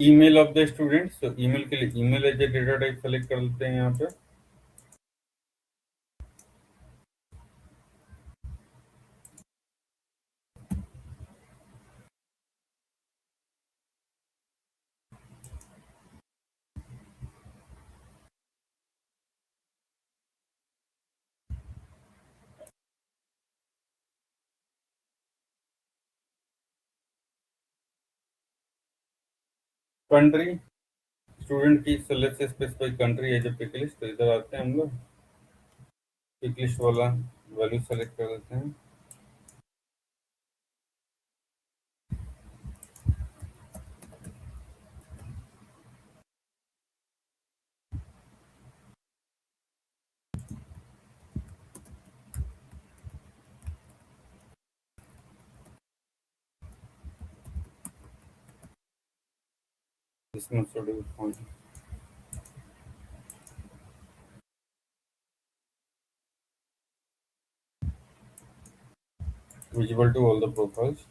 B: ईमेल ऑफ द स्टूडेंट, तो ईमेल के लिए email as a data type select कर लेते हैं यहाँ पे। कंट्री स्टूडेंट की select specify country as a pick list, तो इधर आते हैं हम लोग, पिक लिस्ट वाला वैल्यू सेलेक्ट कर लेते हैं। इसमें suitable font visible to all the profiles.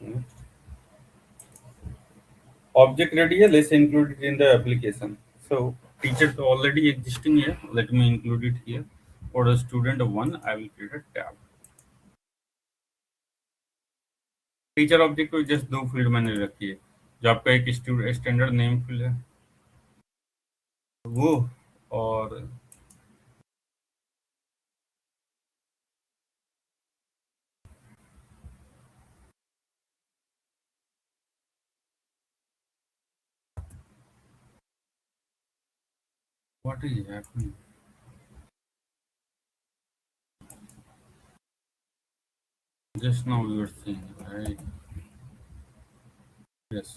B: Object ready है, let's include it in the application. So teacher तो already existing here, let me include it here. For the student 1 I will create a tab. Teacher object को just 2 field मैंने रखी है, जो आपका एक standard name field है वो, और what is happening? Just now we were saying, right? Yes.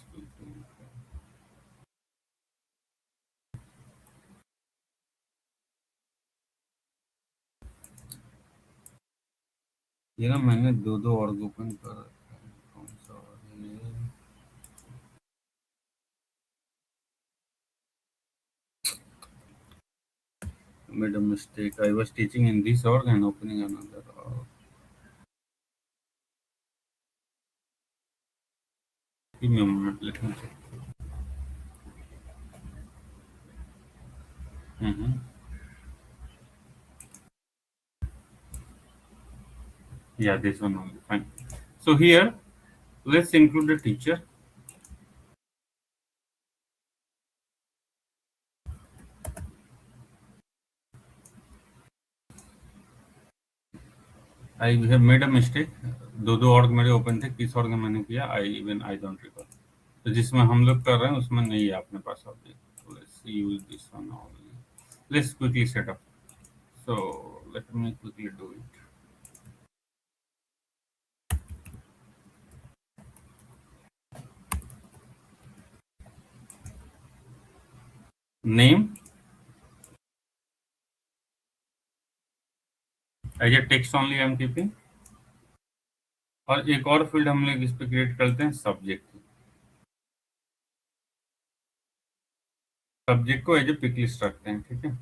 B: ये ना मैंने दो और ओपन कर रखा है, कौन सा और ये, made a mistake. I was teaching in this org and opening another org. Give me a moment, let me check. Yeah, this one only, fine. So here, let's include the teacher. I have made a mistake. दो org मेरे open थे, किस org में मैंने किया, I don't recall. तो जिसमें हम लोग कर रहे हैं उसमें नहीं है अपने पास object, so let's use this one only. Let's quickly set up. So let me quickly do it. Name as a text only I am keeping. और एक और फील्ड हम लोग इस पे क्रिएट करते हैं, सब्जेक्ट। सब्जेक्ट को एज ए पिक लिस्ट रखते हैं, ठीक है।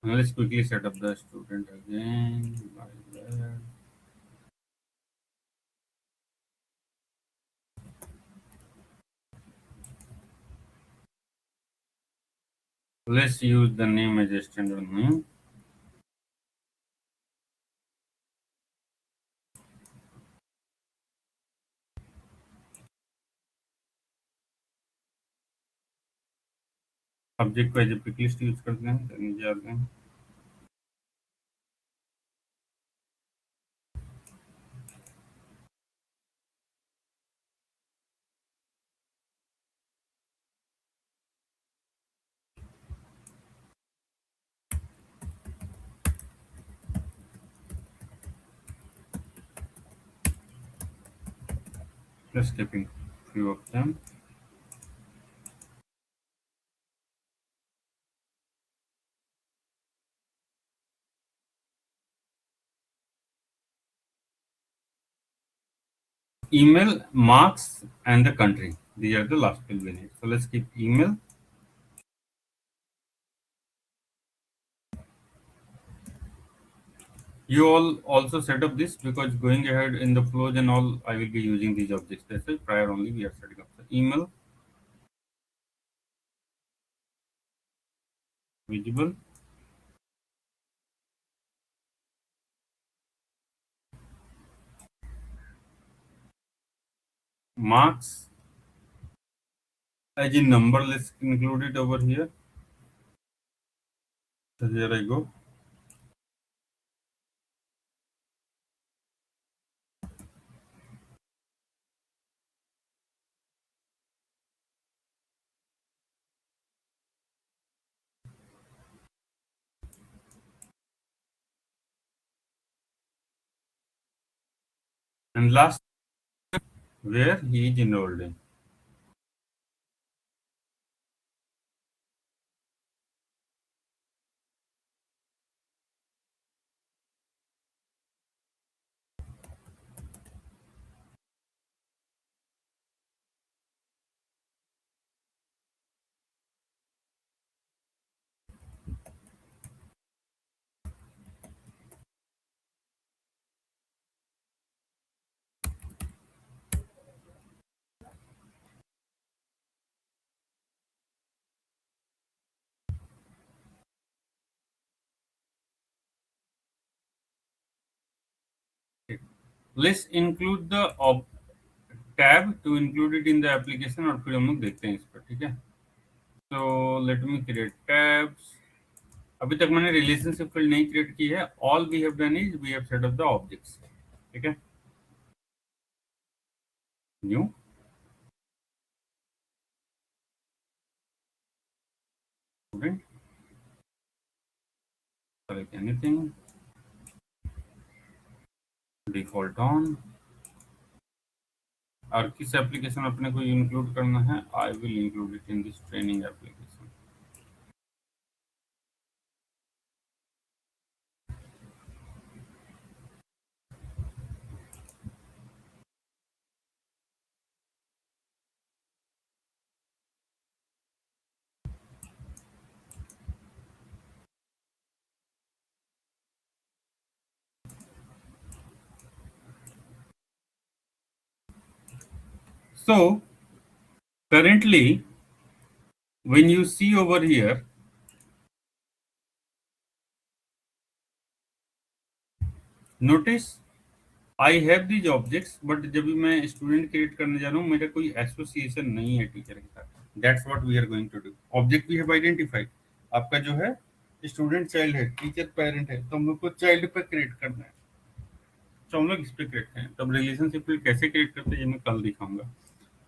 B: Let's quickly set up the student again. Like that. Let's use the name as a standard name. Subject को as a pick list use करते हैं, तो नीचे आते हैं। Just skipping few of them. Email, marks, and the country. These are the last field we need. So let's keep email. You all also set up this because going ahead in the flows and all, I will be using these objects. That's why prior only we are setting up the email, visible, marks, as in number, let's include it over here. So here I go. And last, where he is enrolled in. Let's include the tab to include it in the application और फिर हम लोग देखते हैं इस पर, ठीक है। So let me create tabs. अभी तक मैंने रिलेशनशिप फील्ड नहीं क्रिएट की है। All we have done is we have set up the objects, ठीक है। New, student, select anything, default on. और किस एप्लीकेशन अपने को इंक्लूड करना है, I will include it in this training application. So currently when you see over here, notice I have these objects, but जब भी मैं स्टूडेंट क्रिएट करने जा रहा हूँ मेरा कोई एसोसिएशन नहीं है टीचर के साथ। That's what we are going to do. Object we have identified, आपका जो है स्टूडेंट चाइल्ड है, टीचर पेरेंट है, तो हम लोग को चाइल्ड पे क्रिएट करना है, तो हम लोग इस पे क्रिएट करें। तब रिलेशनशिप कैसे क्रिएट करते हैं ये मैं कल दिखाऊंगा।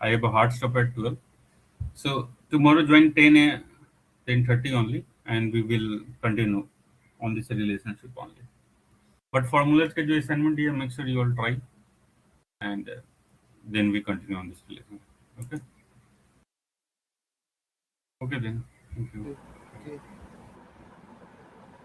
B: I have a hard stop at 12, so tomorrow join 10:30 only and we will continue on this relationship only. But formulas का जो assignment है, make sure you all try and then we continue on this relationship. Okay. Okay then. Thank you.
E: Okay.